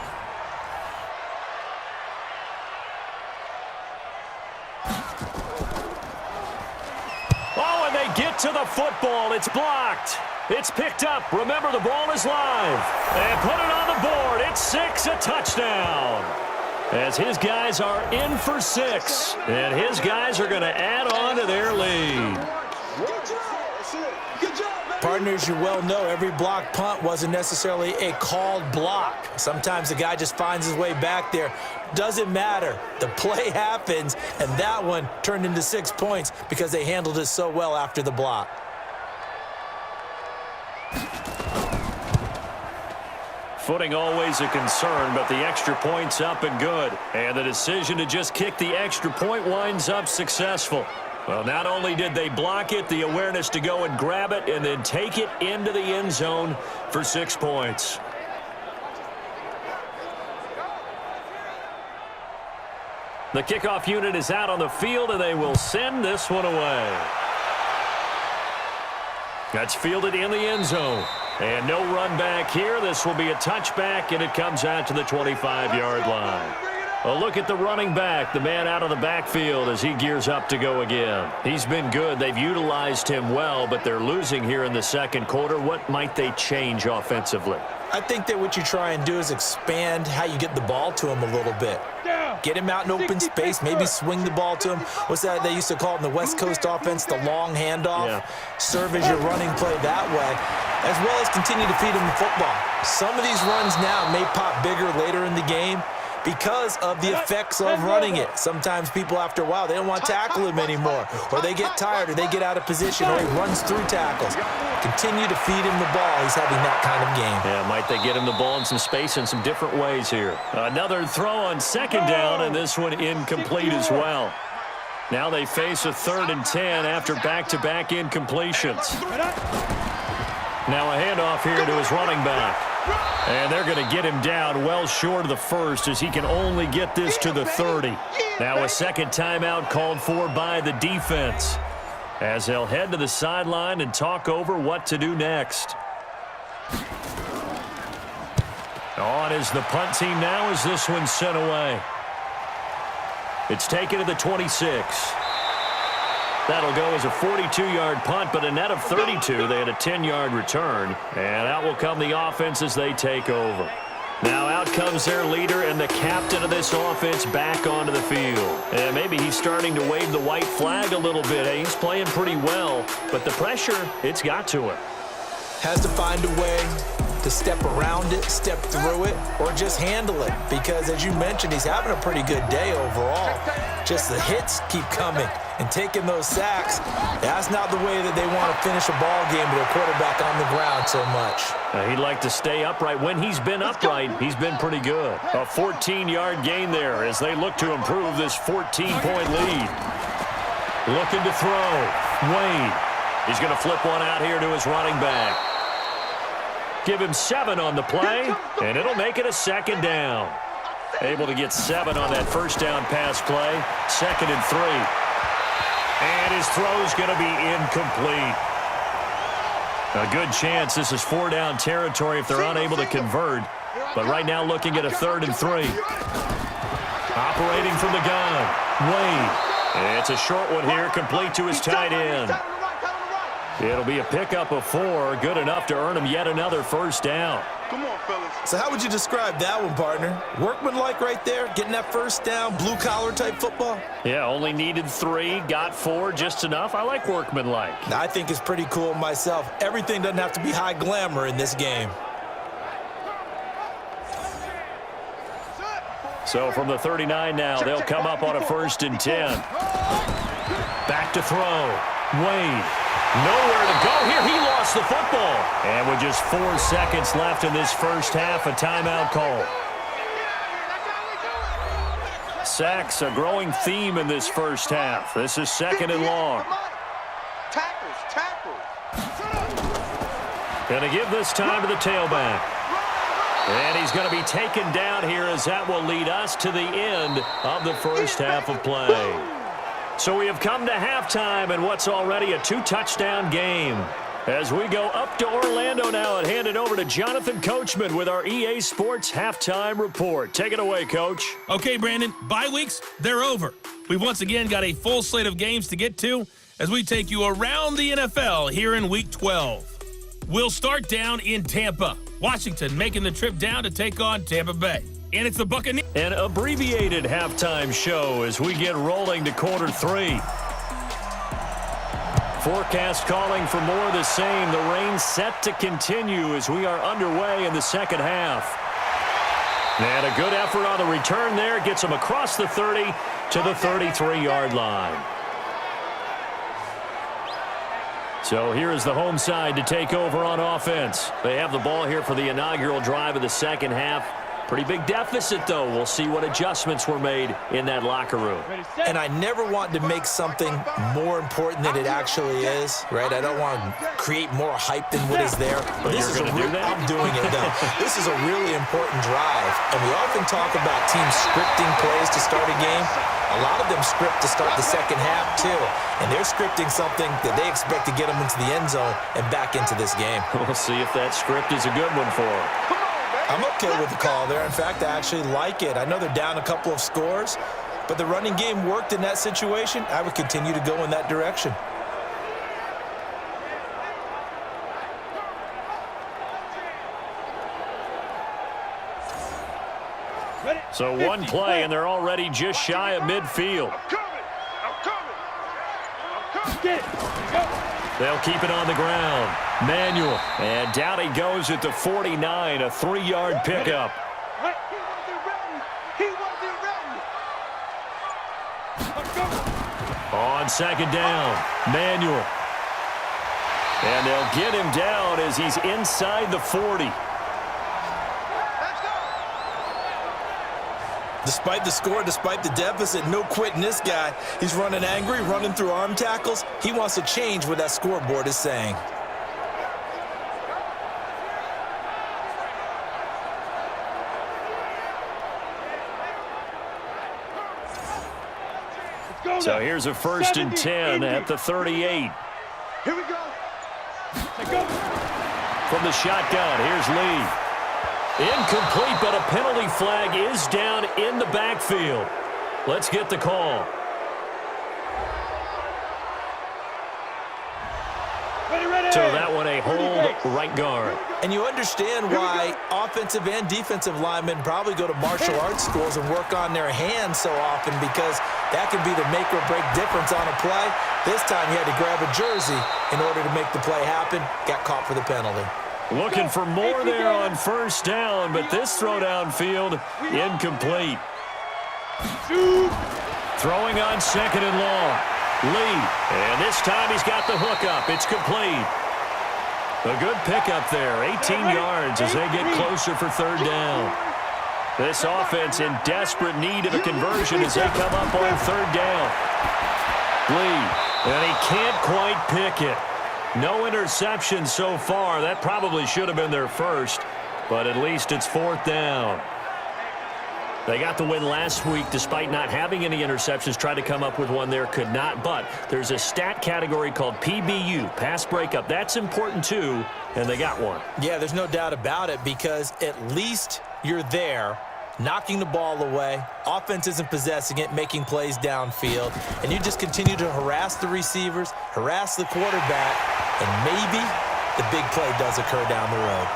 Speaker 2: Get to the football. It's blocked. It's picked up. Remember, the ball is live. And put it on the board. It's 6, a touchdown. As his guys are in for 6. And his guys are going to add on to their lead.
Speaker 3: Partners, you well know every block punt wasn't necessarily a called block. Sometimes the guy just finds his way back there. Doesn't matter. The play happens, and that one turned into 6 points because they handled it so well after the block.
Speaker 2: Footing always a concern, but the extra point's up and good. And the decision to just kick the extra point winds up successful. Well, not only did they block it, the awareness to go and grab it and then take it into the end zone for 6 points. The kickoff unit is out on the field, and they will send this one away. That's fielded in the end zone. And no run back here. This will be a touchback, and it comes out to the 25-yard line. A look at the running back, the man out of the backfield as he gears up to go again. He's been good. They've utilized him well, but they're losing here in the 2nd quarter. What might they change offensively?
Speaker 3: I think that what you try and do is expand how you get the ball to him a little bit. Get him out in open space, maybe swing the ball to him. What's that they used to call it in the West Coast offense, the long handoff? Yeah. Serve as your running play that way, as well as continue to feed him the football. Some of these runs now may pop bigger later in the game because of the effects of running it. Sometimes people, after a while, they don't want to tackle him anymore, or they get tired, or they get out of position, or he runs through tackles. Continue to feed him the ball. He's having that kind of game.
Speaker 2: Yeah, might they get him the ball in some space in some different ways here. Another throw on 2nd down, and this one incomplete as well. Now they face a 3rd and 10 after back-to-back incompletions. Now a handoff here to his running back. And they're going to get him down well short of the first as he can only get this to the 30. Now a second timeout called for by the defense as they'll head to the sideline and talk over what to do next. On is the punt team now as this one's sent away. It's taken to the 26. That'll go as a 42-yard punt, but a net of 32. They had a 10-yard return. And out will come the offense as they take over. Now out comes their leader and the captain of this offense back onto the field. And maybe he's starting to wave the white flag a little bit. He's playing pretty well, but the pressure, it's got to him.
Speaker 3: Has to find a way to step around it, step through it, or just handle it. Because as you mentioned, he's having a pretty good day overall. Just the hits keep coming and taking those sacks. That's not the way that they want to finish a ball game with a quarterback on the ground so much.
Speaker 2: He'd like to stay upright. When he's been upright, he's been pretty good. A 14-yard gain there as they look to improve this 14-point lead. Looking to throw. Wade. He's going to flip one out here to his running back. Give him 7 on the play, and it'll make it a second down. Able to get 7 on that first down pass play. 2nd and 3. And his throw's going to be incomplete. A good chance this is 4-down territory if they're unable to convert. But right now looking at a 3rd and 3. Operating from the gun. Wade. It's a short one here, complete to his tight end. It'll be a pickup of 4, good enough to earn him yet another first down.
Speaker 4: Come on, fellas.
Speaker 3: So how would you describe that one, partner? Workmanlike right there, getting that first down, blue-collar type football?
Speaker 2: Yeah, only needed 3, got 4, just enough. I like workmanlike.
Speaker 3: I think it's pretty cool myself. Everything doesn't have to be high glamour in this game.
Speaker 2: So from the 39 now, they'll come up on a 1st and 10. Back to throw. Wade. Nowhere to go here. He lost the football. And with just 4 seconds left in this first half, a timeout call. Sacks, a growing theme in this first half. This is 2nd and long.
Speaker 4: Tackles.
Speaker 2: Going to give this time to the tailback. And he's going to be taken down here as that will lead us to the end of the first half of play. So we have come to halftime in what's already a 2-touchdown game. As we go up to Orlando now and hand it over to Jonathan Coachman with our EA Sports Halftime Report. Take it away, Coach.
Speaker 1: Okay, Brandon, bye weeks, they're over. We've once again got a full slate of games to get to as we take you around the NFL here in Week 12. We'll start down in Tampa. Washington making the trip down to take on Tampa Bay. And it's the Buccaneers.
Speaker 2: An abbreviated halftime show as we get rolling to quarter 3. Forecast calling for more of the same. The rain set to continue as we are underway in the second half. And a good effort on the return there. Gets them across the 30 to the 33-yard line. So here is the home side to take over on offense. They have the ball here for the inaugural drive of the second half. Pretty big deficit, though. We'll see what adjustments were made in that locker room.
Speaker 3: And I never want to make something more important than it actually is, right? I don't want to create more hype than what is there.
Speaker 2: But this is going to do that?
Speaker 3: I'm doing it, though. This is a really important drive. And we often talk about teams scripting plays to start a game. A lot of them script to start the second half, too. And they're scripting something that they expect to get them into the end zone and back into this game.
Speaker 2: We'll see if that script is a good one for them.
Speaker 3: I'm okay with the call there. In fact, I actually like it. I know they're down a couple of scores, but the running game worked in that situation. I would continue to go in that direction.
Speaker 2: So one play, and they're already just shy of midfield. They'll keep it on the ground. Manuel. And down he goes at the 49, a 3-yard pickup. On second down, Manuel. And they'll get him down as he's inside the 40.
Speaker 3: Despite the score, despite the deficit, no quitting this guy. He's running angry, running through arm tackles. He wants to change what that scoreboard is saying.
Speaker 2: So here's a 1st and 10 at the 38.
Speaker 4: Here we go.
Speaker 2: From the shotgun, here's Lee. Incomplete, but a penalty flag is down in the backfield. Let's get the call. So that one a hold right guard.
Speaker 3: And you understand why offensive and defensive linemen probably go to martial arts schools and work on their hands so often, because that can be the make or break difference on a play. This time he had to grab a jersey in order to make the play happen. Got caught for the penalty.
Speaker 2: Looking for more there on 1st down, but this throw downfield incomplete. Throwing on 2nd and long. Lee, and this time he's got the hook up. It's complete. A good pickup there, 18 yards as they get closer for 3rd down. This offense in desperate need of a conversion as they come up on 3rd down. Lee, and he can't quite pick it. No interception so far. That probably should have been their first, but at least it's 4th down. They got the win last week despite not having any interceptions. Tried to come up with one there, could not. But there's a stat category called PBU, pass breakup. That's important too, and they got one.
Speaker 3: Yeah, there's no doubt about it, because at least you're there knocking the ball away. Offense isn't possessing it, making plays downfield. And you just continue to harass the receivers, harass the quarterback, and maybe the big play does occur down the road.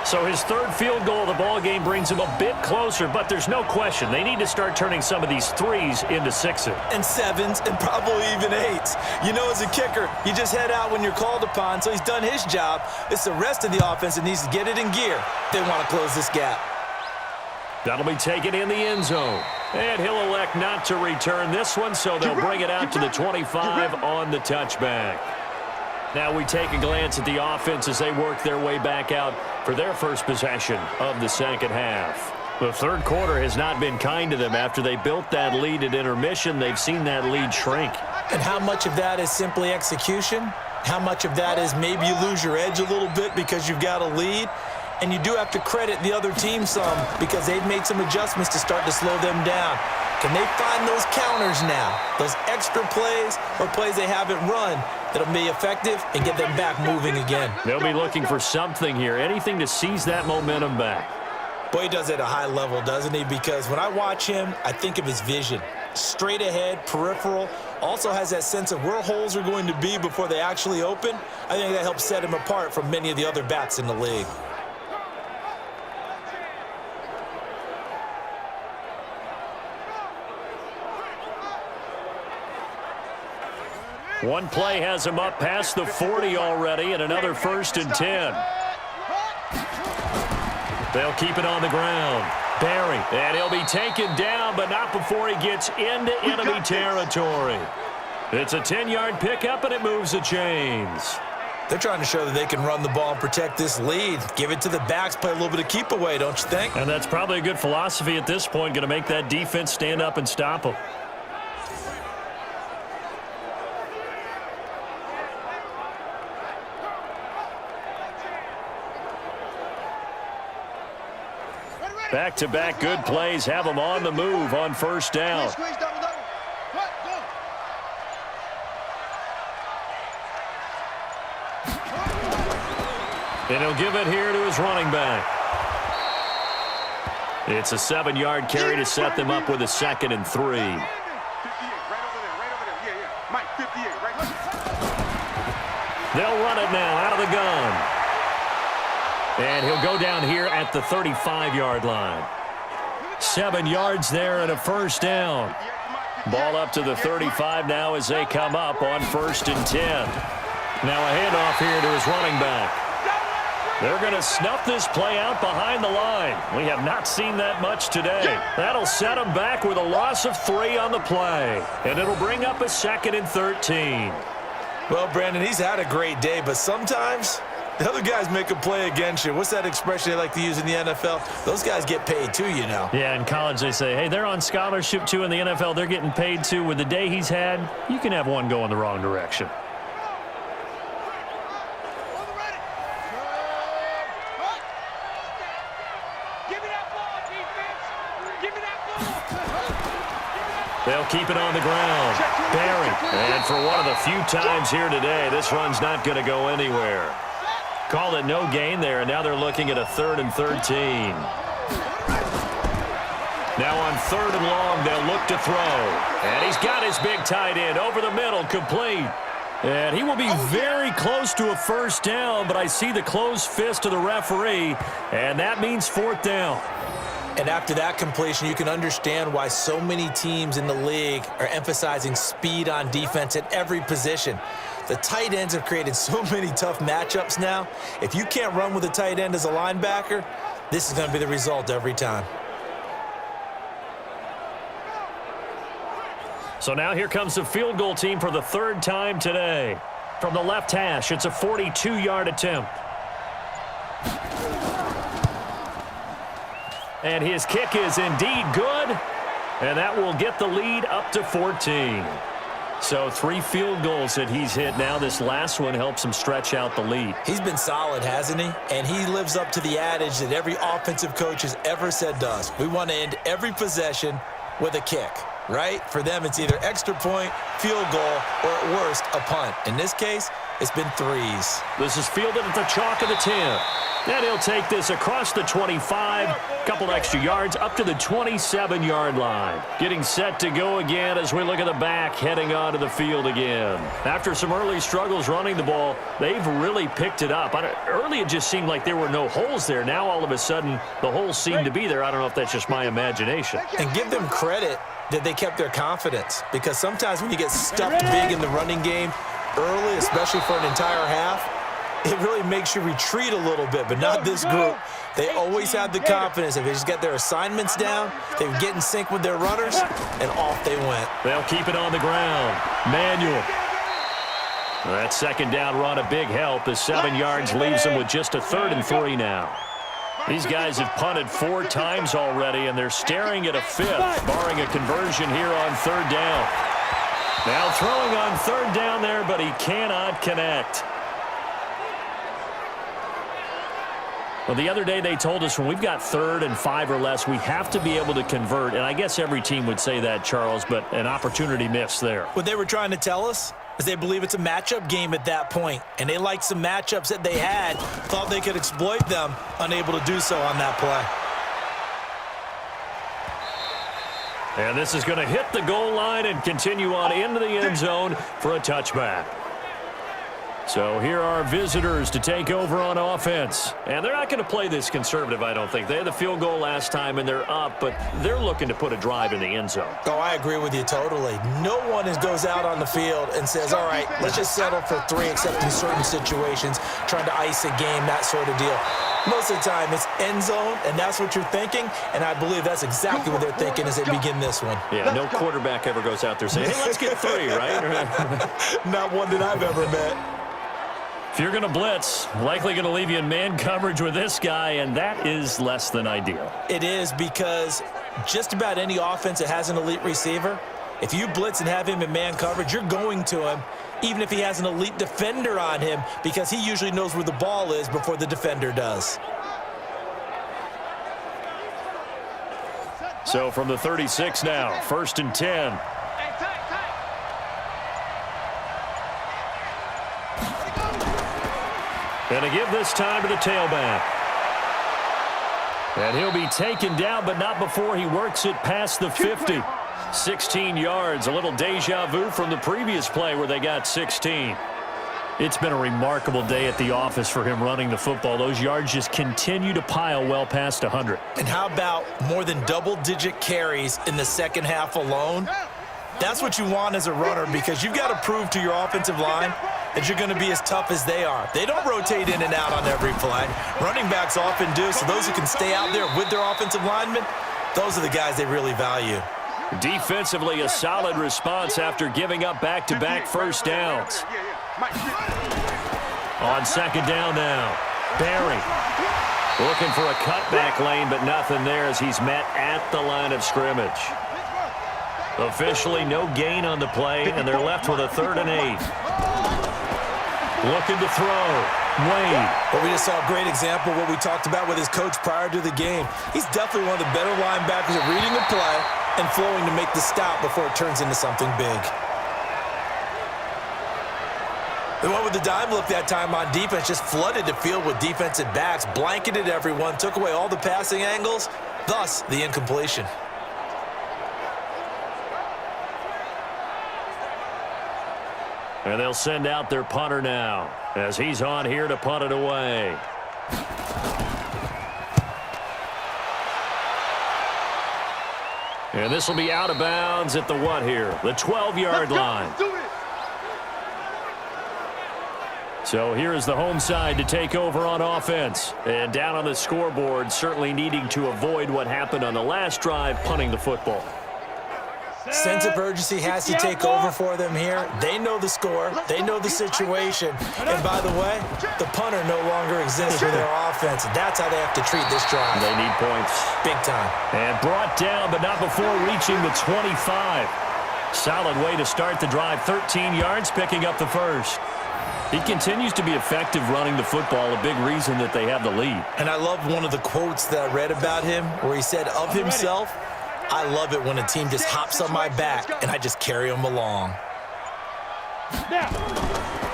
Speaker 2: So his 3rd field goal of the ball game brings him a bit closer, but there's no question they need to start turning some of these 3s into 6s.
Speaker 3: And 7s, and probably even 8s. You know, as a kicker, you just head out when you're called upon, so he's done his job. It's the rest of the offense that needs to get it in gear. They want to close this gap.
Speaker 2: That'll be taken in the end zone. And he'll elect not to return this one, so they'll bring it out to the 25 on the touchback. Now we take a glance at the offense as they work their way back out for their first possession of the 2nd half. The 3rd quarter has not been kind to them. After they built that lead at intermission, they've seen that lead shrink.
Speaker 3: And how much of that is simply execution? How much of that is maybe you lose your edge a little bit because you've got a lead? And you do have to credit the other team some, because they've made some adjustments to start to slow them down. Can they find those counters now, those extra plays or plays they haven't run that'll be effective and get them back moving again?
Speaker 2: They'll be looking for something here, anything to seize that momentum back.
Speaker 3: Boy, he does it at a high level, doesn't he? Because when I watch him, I think of his vision. Straight ahead, peripheral, also has that sense of where holes are going to be before they actually open. I think that helps set him apart from many of the other backs in the league.
Speaker 2: One play has him up past the 40 already, and another 1st and 10. They'll keep it on the ground. Barry, and he'll be taken down, but not before he gets into enemy territory. It's a 10-yard pickup, and it moves the chains.
Speaker 3: They're trying to show that they can run the ball and protect this lead. Give it to the backs, play a little bit of keep away, don't you think?
Speaker 2: And that's probably a good philosophy at this point, going to make that defense stand up and stop them. Back-to-back good plays have them on the move on 1st down.
Speaker 4: Squeeze, double. What? Go.
Speaker 2: And he'll give it here to his running back. It's a 7-yard carry to set them up with a 2nd and 3.
Speaker 4: 58, right over there. Yeah. Mike, 58, right there.
Speaker 2: They'll run it now out of the gun. And he'll go down here at the 35-yard line. 7 yards there and a 1st down. Ball up to the 35 now as they come up on 1st and 10. Now a handoff here to his running back. They're going to snuff this play out behind the line. We have not seen that much today. That'll set them back with a loss of 3 on the play. And it'll bring up a 2nd and 13.
Speaker 3: Well, Brandon, he's had a great day, but sometimes the other guys make a play against you. What's that expression they like to use in the NFL? Those guys get paid too, you know.
Speaker 2: Yeah, in college they say, hey, they're on scholarship too. In the NFL, they're getting paid too. With the day he's had, you can have one go in the wrong direction. They'll keep it on the ground. Barry. And for one of the few times here today, this run's not going to go anywhere. Called it no gain there, and now they're looking at a 3rd and 13. Now on 3rd and long, they'll look to throw. And he's got his big tight end over the middle, complete. And he will be very close to a first down, but I see the closed fist of the referee, and that means 4th down.
Speaker 3: And after that completion, you can understand why so many teams in the league are emphasizing speed on defense at every position. The tight ends have created so many tough matchups now. If you can't run with a tight end as a linebacker, this is going to be the result every time.
Speaker 2: So now here comes the field goal team for the 3rd time today. From the left hash, it's a 42-yard attempt. And his kick is indeed good. And that will get the lead up to 14. So 3 field goals that he's hit now. This last one helps him stretch out the lead.
Speaker 3: He's been solid, hasn't he? And he lives up to the adage that every offensive coach has ever said to us. We want to end every possession with a kick, right? For them, it's either extra point, field goal, or at worst, a punt. In this case, it's been 3s.
Speaker 2: This is fielded at the chalk of the 10. And he'll take this across the 25, couple extra yards, up to the 27-yard line. Getting set to go again as we look at the back, heading onto the field again. After some early struggles running the ball, they've really picked it up. Early, it just seemed like there were no holes there. Now, all of a sudden, the holes seem to be there. I don't know if that's just my imagination.
Speaker 3: And give them credit that they kept their confidence, because sometimes when you get stuffed big in the running game early, especially for an entire half, it really makes you retreat a little bit, but not this group. They always have the confidence. If they just get their assignments down, they would get in sync with their runners, and off they went.
Speaker 2: They'll keep it on the ground. Manuel. That 2nd down run, a big help as 7 yards leaves them with just a 3rd and 3 now. These guys have punted 4 times already, and they're staring at a 5th, barring a conversion here on 3rd down. Now throwing on 3rd down there, but he cannot connect. Well, the other day they told us when we've got 3rd and 5 or less, we have to be able to convert. And I guess every team would say that, Charles, but an opportunity missed there.
Speaker 3: What they were trying to tell us is they believe it's a matchup game at that point, and they liked some matchups that they had, thought they could exploit them, unable to do so on that play.
Speaker 2: And this is going to hit the goal line and continue on into the end zone for a touchback. So here are visitors to take over on offense. And they're not going to play this conservative, I don't think. They had the field goal last time, and they're up, but they're looking to put a drive in the end zone.
Speaker 3: Oh, I agree with you totally. No one goes out on the field and says, all right, let's just settle for 3, except in certain situations, trying to ice a game, that sort of deal. Most of the time, it's end zone, and that's what you're thinking, and I believe that's exactly what they're thinking as they begin this one.
Speaker 2: Yeah, no quarterback ever goes out there saying, hey, let's get 3, right?
Speaker 3: Not one that I've ever met.
Speaker 2: If you're going to blitz, likely going to leave you in man coverage with this guy, and that is less than ideal.
Speaker 3: It is, because just about any offense that has an elite receiver, if you blitz and have him in man coverage, you're going to him, even if he has an elite defender on him, because he usually knows where the ball is before the defender does.
Speaker 2: So from the 36 now, 1st and 10. And to give this time to the tailback. And he'll be taken down, but not before he works it past the 50. 16 yards, a little deja vu from the previous play where they got 16. It's been a remarkable day at the office for him running the football. Those yards just continue to pile well past 100.
Speaker 3: And how about more than double-digit carries in the second half alone? That's what you want as a runner, because you've got to prove to your offensive line that you're going to be as tough as they are. They don't rotate in and out on every play. Running backs often do, so those who can stay out there with their offensive linemen, those are the guys they really value.
Speaker 2: Defensively, a solid response after giving up back-to-back first downs. On 2nd down now, Barry looking for a cutback lane, but nothing there as he's met at the line of scrimmage. Officially no gain on the play, and they're left with a 3rd and 8. Looking to throw. Wade.
Speaker 3: Well, we just saw a great example of what we talked about with his coach prior to the game. He's definitely one of the better linebackers at reading the play and flowing to make the stop before it turns into something big. They went with the dime look that time on defense, just flooded the field with defensive backs, blanketed everyone, took away all the passing angles, thus the incompletion.
Speaker 2: And they'll send out their punter now as he's on here to punt it away. And this will be out of bounds at the what here? The 12-yard line. So here is the home side to take over on offense. And down on the scoreboard, certainly needing to avoid what happened on the last drive, punting the football.
Speaker 3: Sense of urgency has to take over for them here. They know the score. They know the situation. And by the way, the punter no longer exists for their offense. That's how they have to treat this drive.
Speaker 2: They need points.
Speaker 3: Big time.
Speaker 2: And brought down, but not before reaching the 25. Solid way to start the drive. 13 yards, picking up the first. He continues to be effective running the football, a big reason that they have the lead.
Speaker 3: And I love one of the quotes that I read about him where he said of himself, I love it when a team just hops on my back and I just carry them along.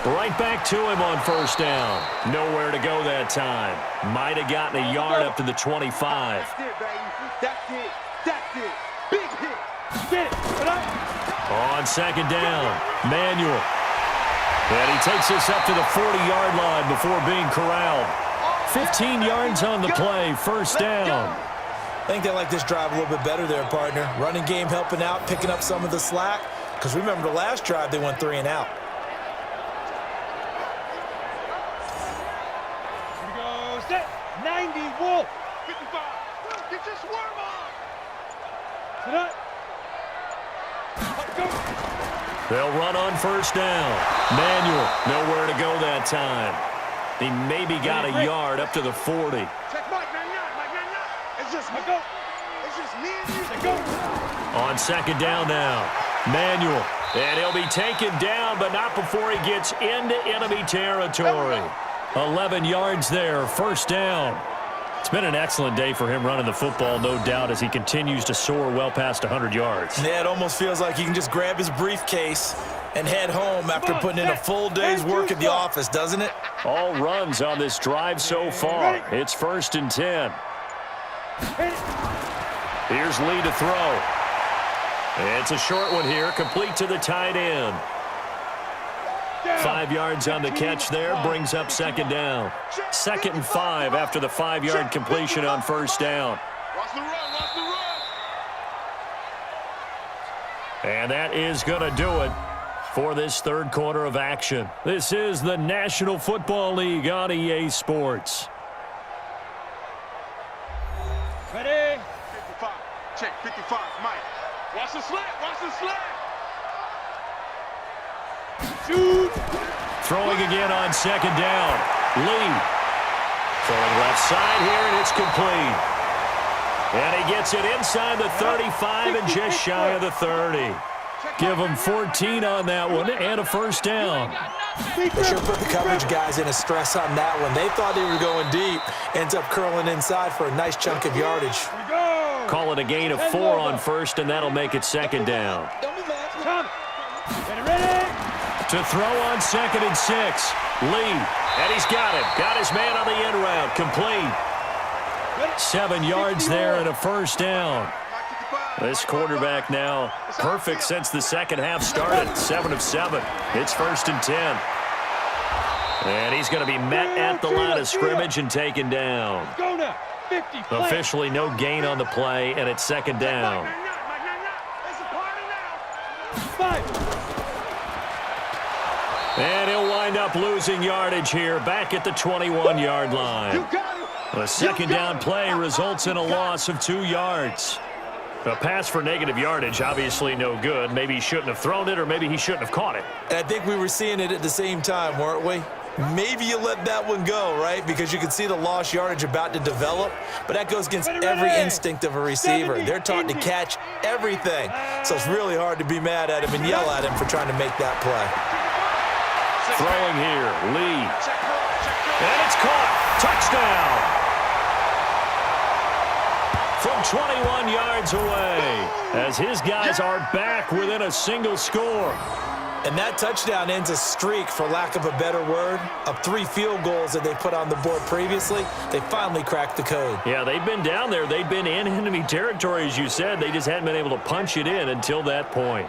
Speaker 2: Right back to him on first down. Nowhere to go that time. Might have gotten a yard up to the 25.
Speaker 4: That's it, baby. That's it. That's it. Big hit. Get it.
Speaker 2: On second down, Manuel. And he takes us up to the 40-yard line before being corralled. 15 yards on the play, first down.
Speaker 3: I think they like this drive a little bit better there, partner. Running game helping out, picking up some of the slack. Because remember the last drive, they went 3 and out.
Speaker 4: Here we go. Set. 90. Wolf. 55. Get your swerve on. Sit up. Let's go.
Speaker 2: They'll run on first down. Manuel, nowhere to go that time. He maybe got a yard up to the 40.
Speaker 4: Check Mike, man, not. It's just me. Go. It's just me and you. Go.
Speaker 2: On second down now, Manuel. And he'll be taken down, but not before he gets into enemy territory. 11 yards there, first down. It's been an excellent day for him running the football, no doubt, as he continues to soar well past 100 yards.
Speaker 3: Yeah, it almost feels like he can just grab his briefcase and head home after putting in a full day's work at the office, doesn't it?
Speaker 2: All runs on this drive so far. It's first and 10. Here's Lee to throw. It's a short one here, complete to the tight end. 5 yards on the catch there, brings up second down. 2nd and 5 after the 5-yard completion on first down.
Speaker 4: Watch the run, watch the run.
Speaker 2: And that is going to do it for this third quarter of action. This is the National Football League on EA Sports.
Speaker 4: Ready? 55. Check 55. Mike. Watch the slant. Watch the slant. Shoot.
Speaker 2: Throwing again on second down. Lee. Throwing left side here, and it's complete. And he gets it inside the 35 and just shy of the 30. Give him 14 on that one and a first down.
Speaker 3: They sure put the coverage guys in a stress on that one. They thought they were going deep. Ends up curling inside for a nice chunk of yardage.
Speaker 2: Call it a gain of 4 on first, and that'll make it second down.
Speaker 4: Ready?
Speaker 2: To throw on 2nd and 6. Lee, and he's got it. Got his man on the end route. Complete. 7 yards there and a first down. This quarterback now perfect since the second half started. 7 of 7. It's first and 10. And he's going to be met at the line of scrimmage and taken down. Officially no gain on the play, and it's second down. And he'll wind up losing yardage here back at the 21-yard line. The second down play results in a loss of 2 yards. A pass for negative yardage, obviously no good. Maybe he shouldn't have thrown it, or maybe he shouldn't have caught it.
Speaker 3: And I think we were seeing it at the same time, weren't we? Maybe you let that one go, right? Because you can see the lost yardage about to develop. But that goes against every instinct of a receiver. They're taught to catch everything. So it's really hard to be mad at him and yell at him for trying to make that play.
Speaker 2: Throwing here, Lee. And it's caught. Touchdown. From 21 yards away as his guys are back within a single score.
Speaker 3: And that touchdown ends a streak, for lack of a better word, of 3 field goals that they put on the board previously. They finally cracked the code.
Speaker 2: Yeah, they've been down there. They've been in enemy territory, as you said. They just hadn't been able to punch it in until that point.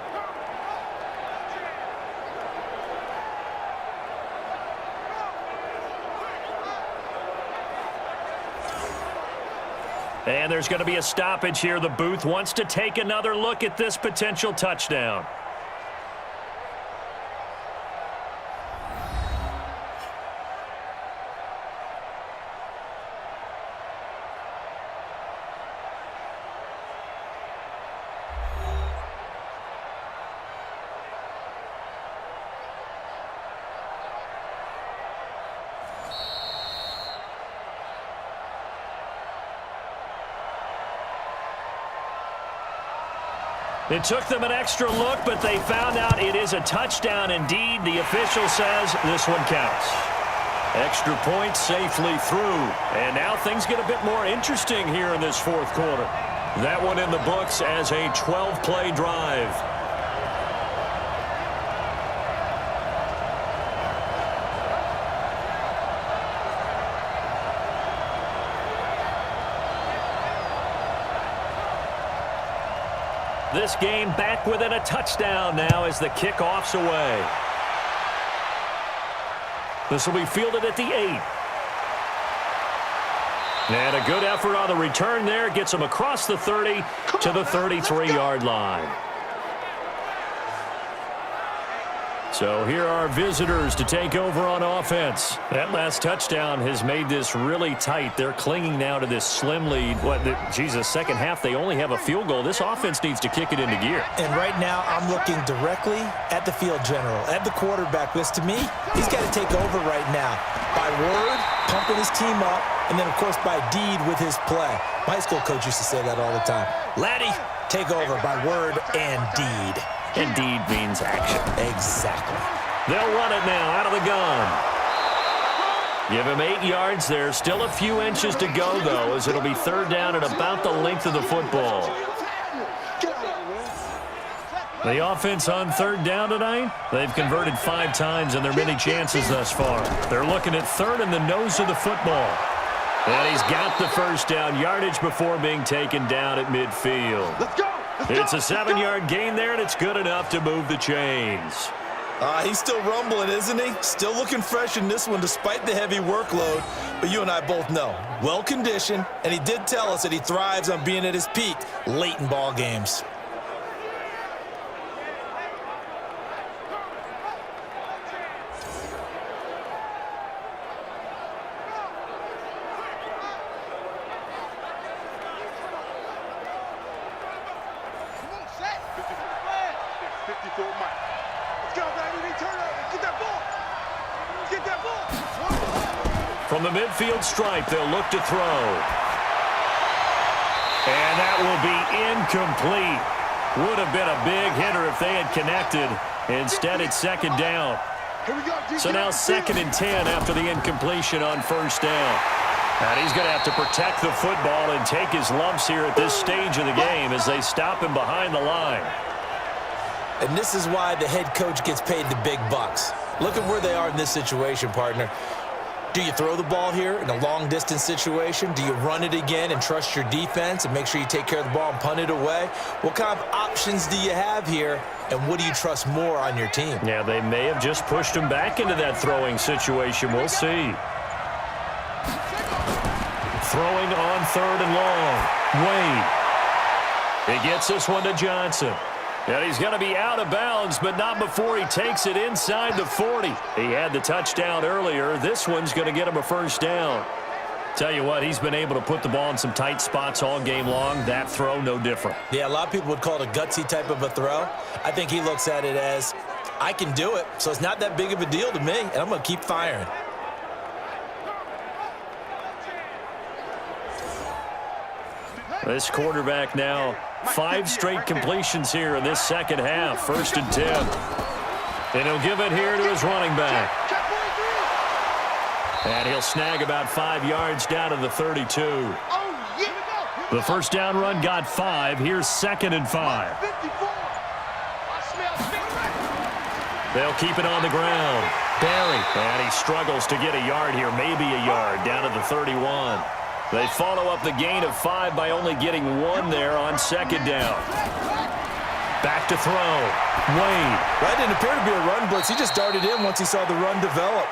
Speaker 2: And there's going to be a stoppage here. The booth wants to take another look at this potential touchdown. It took them an extra look, but they found out it is a touchdown indeed. The official says this one counts. Extra point safely through. And now things get a bit more interesting here in this fourth quarter. That one in the books as a 12-play drive. This game back within a touchdown now as the kickoff's away. This will be fielded at the 8. And a good effort on the return there. Gets them across the 30 to the 33-yard line. So here are visitors to take over on offense. That last touchdown has made this really tight. They're clinging now to this slim lead. Second half, they only have a field goal. This offense needs to kick it into gear.
Speaker 3: And right now, I'm looking directly at the field general, at the quarterback. Because to me, he's got to take over right now. By word, pumping his team up, and then, of course, by deed with his play. My high school coach used to say that all the time. Laddie, take over by word and deed.
Speaker 2: Indeed means action.
Speaker 3: Exactly.
Speaker 2: They'll run it now out of the gun. Give him 8 yards there. Still a few inches to go, though, as it'll be third down at about the length of the football. The offense on third down tonight, they've converted 5 times in their many chances thus far. They're looking at third in the nose of the football. And he's got the first down yardage before being taken down at midfield.
Speaker 4: Let's go!
Speaker 2: It's a 7-yard gain there, and it's good enough to move the chains.
Speaker 3: He's still rumbling, isn't he? Still looking fresh in this one despite the heavy workload. But you and I both know, well-conditioned, and he did tell us that he thrives on being at his peak late in ball games.
Speaker 2: From the midfield stripe, they'll look to throw. And that will be incomplete. Would have been a big hitter if they had connected. Instead, it's second down. So now 2nd and 10 after the incompletion on first down. And he's going to have to protect the football and take his lumps here at this stage of the game as they stop him behind the line.
Speaker 3: And this is why the head coach gets paid the big bucks. Look at where they are in this situation, partner. Do you throw the ball here in a long-distance situation? Do you run it again and trust your defense and make sure you take care of the ball and punt it away? What kind of options do you have here, and what do you trust more on your team?
Speaker 2: Yeah, they may have just pushed him back into that throwing situation. We'll see. Throwing on third and long. Wade. He gets this one to Johnson. And he's going to be out of bounds, but not before he takes it inside the 40. He had the touchdown earlier. This one's going to get him a first down. Tell you what, he's been able to put the ball in some tight spots all game long. That throw, no different.
Speaker 3: Yeah, a lot of people would call it a gutsy type of a throw. I think he looks at it as, I can do it, so it's not that big of a deal to me, and I'm going to keep firing.
Speaker 2: This quarterback now, 5 straight completions here in this second half. 1st and 10. And he'll give it here to his running back. And he'll snag about 5 yards down to the 32. The first down run got 5. Here's 2nd and 5.
Speaker 4: 54.
Speaker 2: They'll keep it on the ground.
Speaker 3: Barely.
Speaker 2: And he struggles to get a yard here, maybe a yard, down at the 31. They follow up the gain of 5 by only getting 1 there on 2nd down. Back to throw. Wade.
Speaker 3: That didn't appear to be a run blitz. He just darted in once he saw the run develop.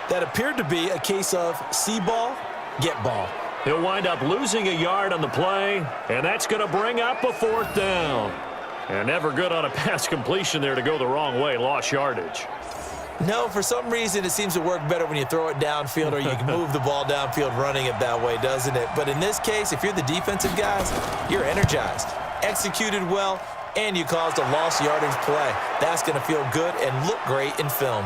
Speaker 3: That appeared to be a case of see ball, get ball.
Speaker 2: He'll wind up losing a yard on the play, and that's going to bring up a 4th down. And never good on a pass completion there to go the wrong way. Lost yardage.
Speaker 3: No, for some reason, it seems to work better when you throw it downfield or you can move the ball downfield running it that way, doesn't it? But in this case, if you're the defensive guys, you're energized, executed well, and you caused a lost yardage play. That's going to feel good and look great in film.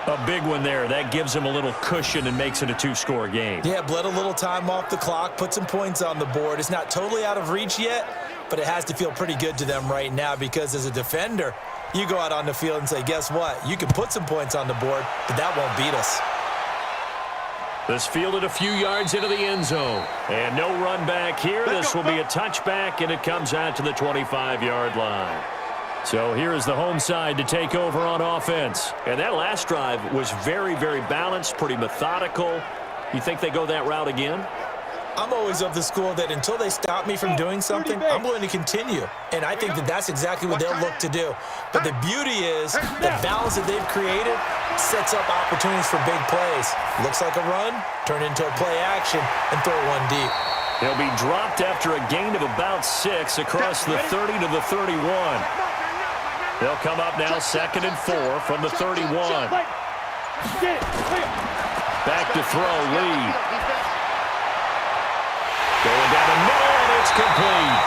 Speaker 2: A big one there. That gives him a little cushion and makes it a 2-score game.
Speaker 3: Yeah, bled a little time off the clock, put some points on the board. It's not totally out of reach yet, but it has to feel pretty good to them right now because as a defender, you go out on the field and say, guess what? You can put some points on the board, but that won't beat us.
Speaker 2: This fielded a few yards into the end zone. And no run back here. This will be a touchback, and it comes out to the 25-yard line. So here is the home side to take over on offense. And that last drive was very, very balanced, pretty methodical. You think they go that route again?
Speaker 3: I'm always of the school that until they stop me from doing something, I'm going to continue. And I think that that's exactly what they'll look to do. But the beauty is the balance that they've created sets up opportunities for big plays. Looks like a run, turn into a play action, and throw one deep.
Speaker 2: He'll be dropped after a gain of about 6 across the 30 to the 31. They'll come up now 2nd and 4 from the 31. Back to throw, Lee. Going down the middle, and it's complete.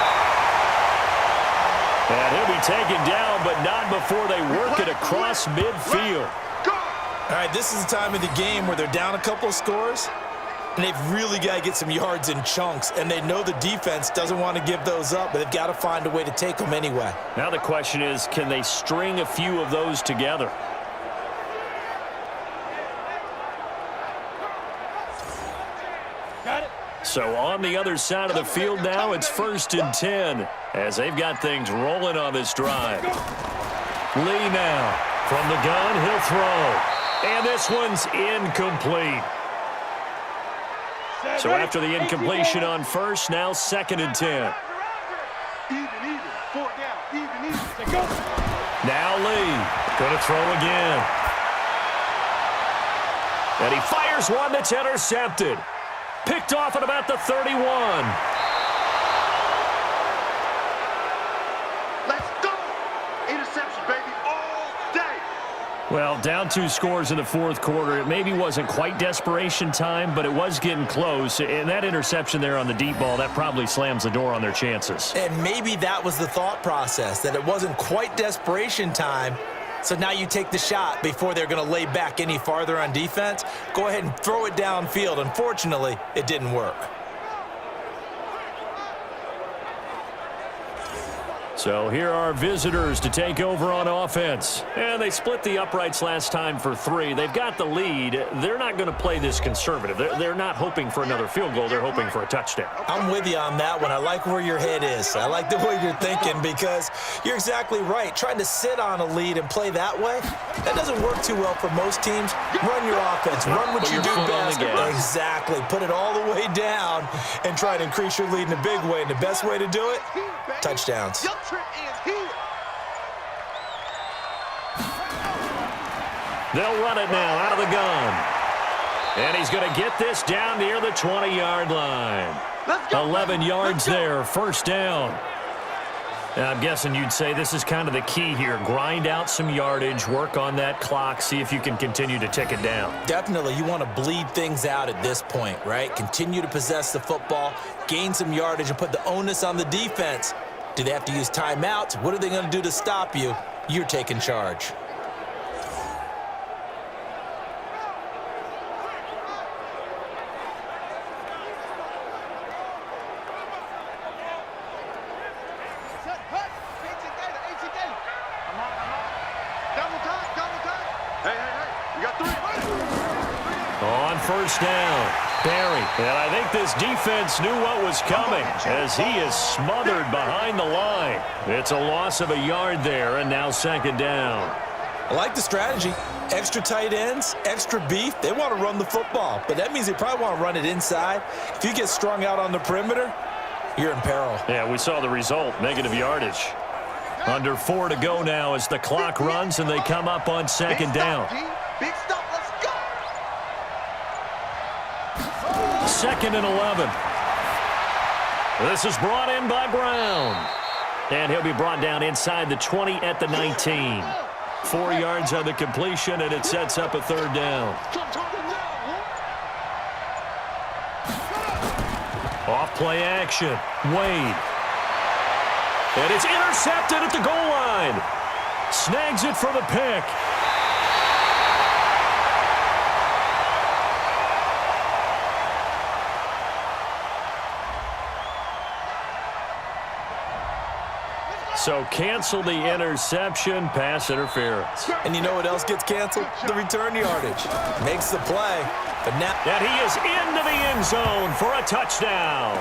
Speaker 2: And he'll be taken down, but not before they work it across midfield.
Speaker 3: All right, this is the time of the game where they're down a couple of scores, and they've really got to get some yards in chunks, and they know the defense doesn't want to give those up, but they've got to find a way to take them anyway.
Speaker 2: Now the question is, can they string a few of those together? So on the other side of the field now, it's 1st and 10 as they've got things rolling on this drive. Lee now from the gun, he'll throw. And this one's incomplete. So after the incompletion on first, now 2nd and 10. Now Lee going to throw again. And he fires one that's intercepted. Picked off at about the 31.
Speaker 4: Let's go! Interception, baby, all day.
Speaker 2: Well, down 2 scores in the 4th quarter. It maybe wasn't quite desperation time, but it was getting close. And that interception there on the deep ball, that probably slams the door on their chances.
Speaker 3: And maybe that was the thought process, that it wasn't quite desperation time. So now you take the shot before they're going to lay back any farther on defense. Go ahead and throw it downfield. Unfortunately, it didn't work.
Speaker 2: So here are visitors to take over on offense. And they split the uprights last time for 3. They've got the lead. They're not going to play this conservative. They're not hoping for another field goal. They're hoping for a touchdown.
Speaker 3: I'm with you on that one. I like where your head is. I like the way you're thinking because you're exactly right. Trying to sit on a lead and play that way, that doesn't work too well for most teams. Run your offense. Run what you do best. Exactly. Put it all the way down and try to increase your lead in a big way. And the best way to do it, touchdowns.
Speaker 2: They'll run it now out of the gun. And he's going to get this down near the 20-yard line. 11 yards there, 1st down. Now, I'm guessing you'd say this is kind of the key here. Grind out some yardage, work on that clock, see if you can continue to tick it down.
Speaker 3: Definitely. You want to bleed things out at this point, right? Continue to possess the football, gain some yardage, and put the onus on the defense. Do they have to use timeouts? What are they going to do to stop you? You're taking charge.
Speaker 2: On first down, Barry. And I think this defense knew what was coming as he is smothered behind the line. It's a loss of a yard there, and now second down.
Speaker 3: I like the strategy. Extra tight ends, extra beef. They want to run the football, but that means they probably want to run it inside. If you get strung out on the perimeter, you're in peril.
Speaker 2: Yeah, we saw the result, negative yardage. Under 4 to go now as the clock runs and they come up on second down.
Speaker 4: Big stop, let's go!
Speaker 2: 2nd and 11. This is brought in by Brown. And he'll be brought down inside the 20 at the 19. 4 yards on the completion, and it sets up a third down. Off play action. Wade. And it's intercepted at the goal line. Snags it for the pick. So cancel the interception, pass interference.
Speaker 3: And you know what else gets canceled? The return yardage. Makes the play, but now...
Speaker 2: And he is into the end zone for a touchdown.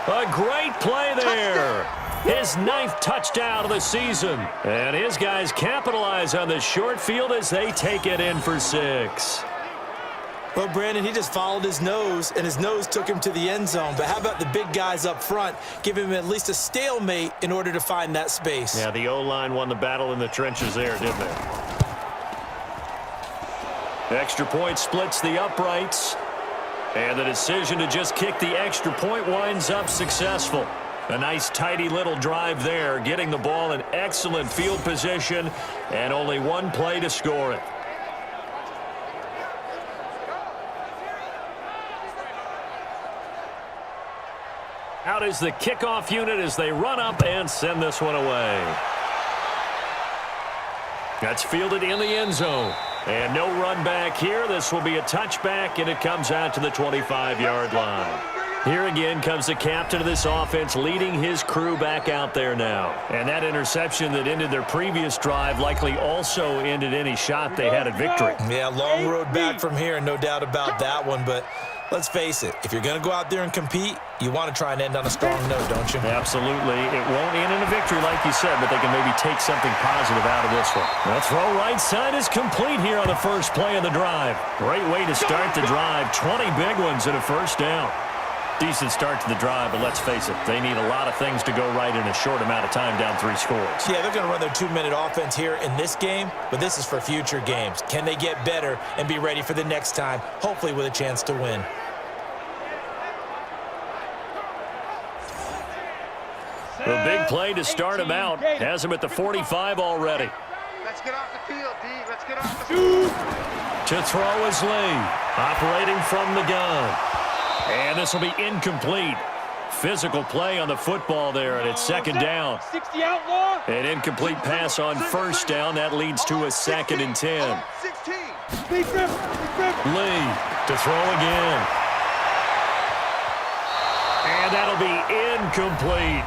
Speaker 2: A great play there. His 9th touchdown of the season. And his guys capitalize on the short field as they take it in for 6.
Speaker 3: Well, Brandon, he just followed his nose, and his nose took him to the end zone. But how about the big guys up front? Give him at least a stalemate in order to find that space.
Speaker 2: Yeah, the O-line won the battle in the trenches there, didn't they? Extra point splits the uprights. And the decision to just kick the extra point winds up successful. A nice, tidy little drive there, getting the ball in excellent field position, and only one play to score it. Out is the kickoff unit as they run up and send this one away. That's fielded in the end zone. And no run back here. This will be a touchback, and it comes out to the 25-yard line. Here again comes the captain of this offense leading his crew back out there now. And that interception that ended their previous drive likely also ended any shot they had at victory.
Speaker 3: Yeah, long road back from here, no doubt about that one. But let's face it, if you're going to go out there and compete, you want to try and end on a strong note, don't you?
Speaker 2: Absolutely. It won't end in a victory like you said, but they can maybe take something positive out of this one. The throw right side is complete here on the first play of the drive. Great way to start the drive. 20 big ones and a first down. Decent start to the drive, but let's face it, they need a lot of things to go right in a short amount of time down 3 scores.
Speaker 3: Yeah, they're going to run their 2-minute offense here in this game, but this is for future games. Can they get better and be ready for the next time, hopefully with a chance to win?
Speaker 2: The big play to start him out has him at the 45 already.
Speaker 4: Let's get off the field, D. Let's get off the field.
Speaker 2: To throw is Lee, operating from the gun. And this will be incomplete. Physical play on the football there, and it's second down.
Speaker 5: 60 outlaw.
Speaker 2: An incomplete pass on first down. That leads to a 2nd and 10.
Speaker 4: 16.
Speaker 2: Lee to throw again. And that'll be incomplete.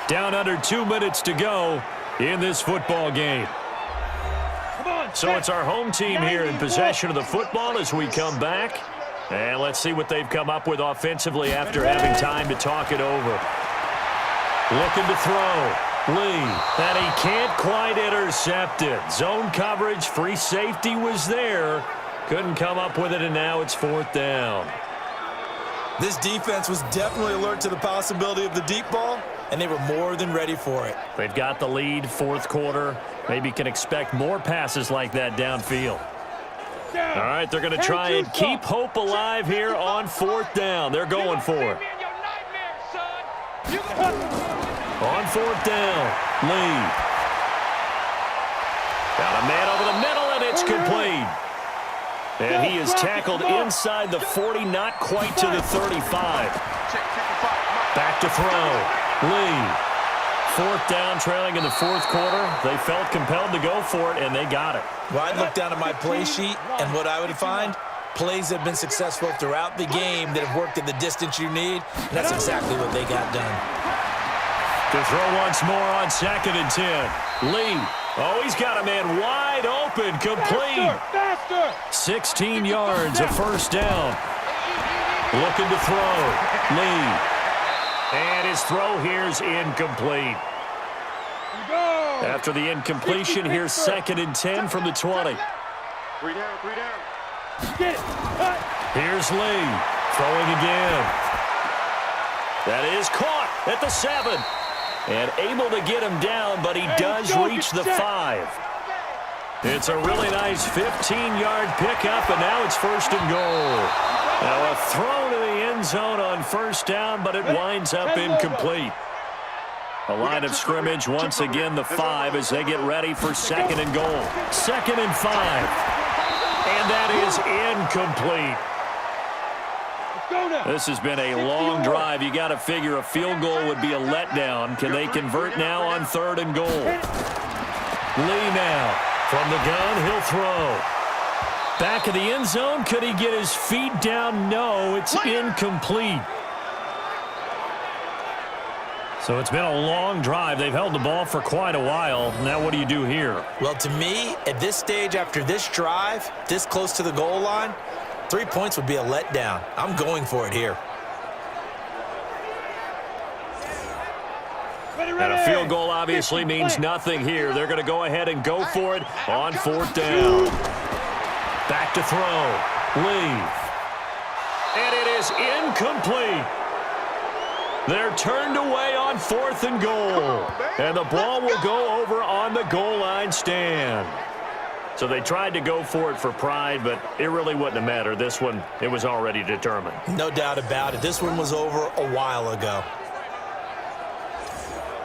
Speaker 2: Down under 2 minutes to go in this football game. So it's our home team here in possession of the football as we come back. And let's see what they've come up with offensively after having time to talk it over. Looking to throw. Lee. And he can't quite intercept it. Zone coverage, free safety was there. Couldn't come up with it, and now it's 4th down.
Speaker 3: This defense was definitely alert to the possibility of the deep ball, and they were more than ready for it.
Speaker 2: They've got the lead, 4th quarter. Maybe can expect more passes like that downfield. All right, they're going to try and keep hope alive here on 4th down. They're going for it. On 4th down, Lee. Got a man over the middle, and it's complete. And he is tackled inside the 40, not quite to the 35. Back to throw. Lee. 4th down, trailing in the 4th quarter. They felt compelled to go for it, and they got it.
Speaker 3: Well, I'd look down at my play sheet, and what I would find, plays that have been successful throughout the game that have worked at the distance you need, and that's exactly what they got done.
Speaker 2: To throw once more on 2nd and 10. Lee. Oh, he's got a man wide open, complete. 16 yards, a first down. Looking to throw. Lee. And his throw here's incomplete. After the incompletion, here's 2nd and 10 from the 20.
Speaker 4: 3 down, 3 down.
Speaker 2: Here's Lee. Throwing again. That is caught at the 7. And able to get him down, but he does reach the 5. It's a really nice 15-yard pickup, and now it's 1st and goal. Now a throw to the end zone on 1st down, but it winds up incomplete. The line of scrimmage, once again, the 5 as they get ready for 2nd and goal. 2nd and 5. And that is incomplete. This has been a long drive. You got to figure a field goal would be a letdown. Can they convert now on 3rd and goal? Lee now from the gun. He'll throw. Back of the end zone. Could he get his feet down? No, it's incomplete. So it's been a long drive. They've held the ball for quite a while. Now what do you do here?
Speaker 3: Well, to me, at this stage after this drive, this close to the goal line, 3 points would be a letdown. I'm going for it here.
Speaker 2: And a field goal obviously means nothing here. They're going to go ahead and go for it on 4th down. Back to throw. Lee. And it is incomplete. They're turned away on 4th and goal. And the ball will go over on the goal line stand. So they tried to go for it for pride, but it really wouldn't have mattered. This one, it was already determined.
Speaker 3: No doubt about it. This one was over a while ago.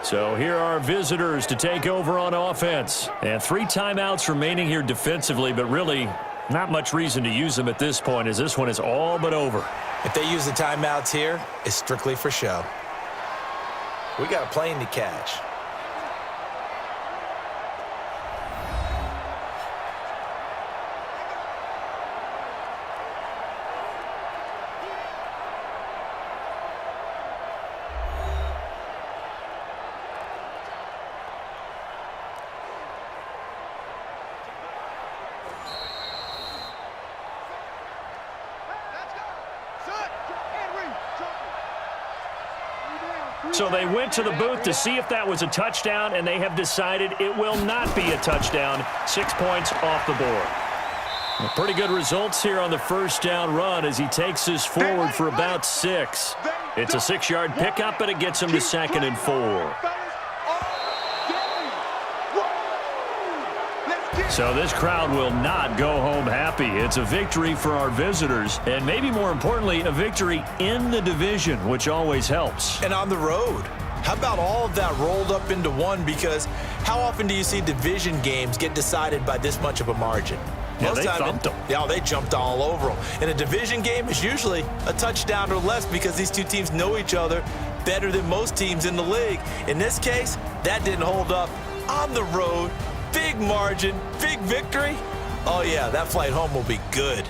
Speaker 2: So here are visitors to take over on offense. And 3 timeouts remaining here defensively, but really not much reason to use them at this point as this one is all but over.
Speaker 3: If they use the timeouts here, it's strictly for show. We got a plane to catch.
Speaker 2: So they went to the booth to see if that was a touchdown, and they have decided it will not be a touchdown. 6 points off the board. Pretty good results here on the 1st down run as he takes this forward for about 6. It's a 6-yard pickup, and it gets him to 2nd and 4. So this crowd will not go home happy. It's a victory for our visitors, and maybe more importantly, a victory in the division, which always helps.
Speaker 3: And on the road. How about all of that rolled up into one? Because how often do you see division games get decided by this much of a margin?
Speaker 2: Yeah, they thumped them.
Speaker 3: Yeah, they jumped all over them. And a division game is usually a touchdown or less because these two teams know each other better than most teams in the league. In this case, that didn't hold up. On the road, big margin, big victory. Oh, yeah, that flight home will be good.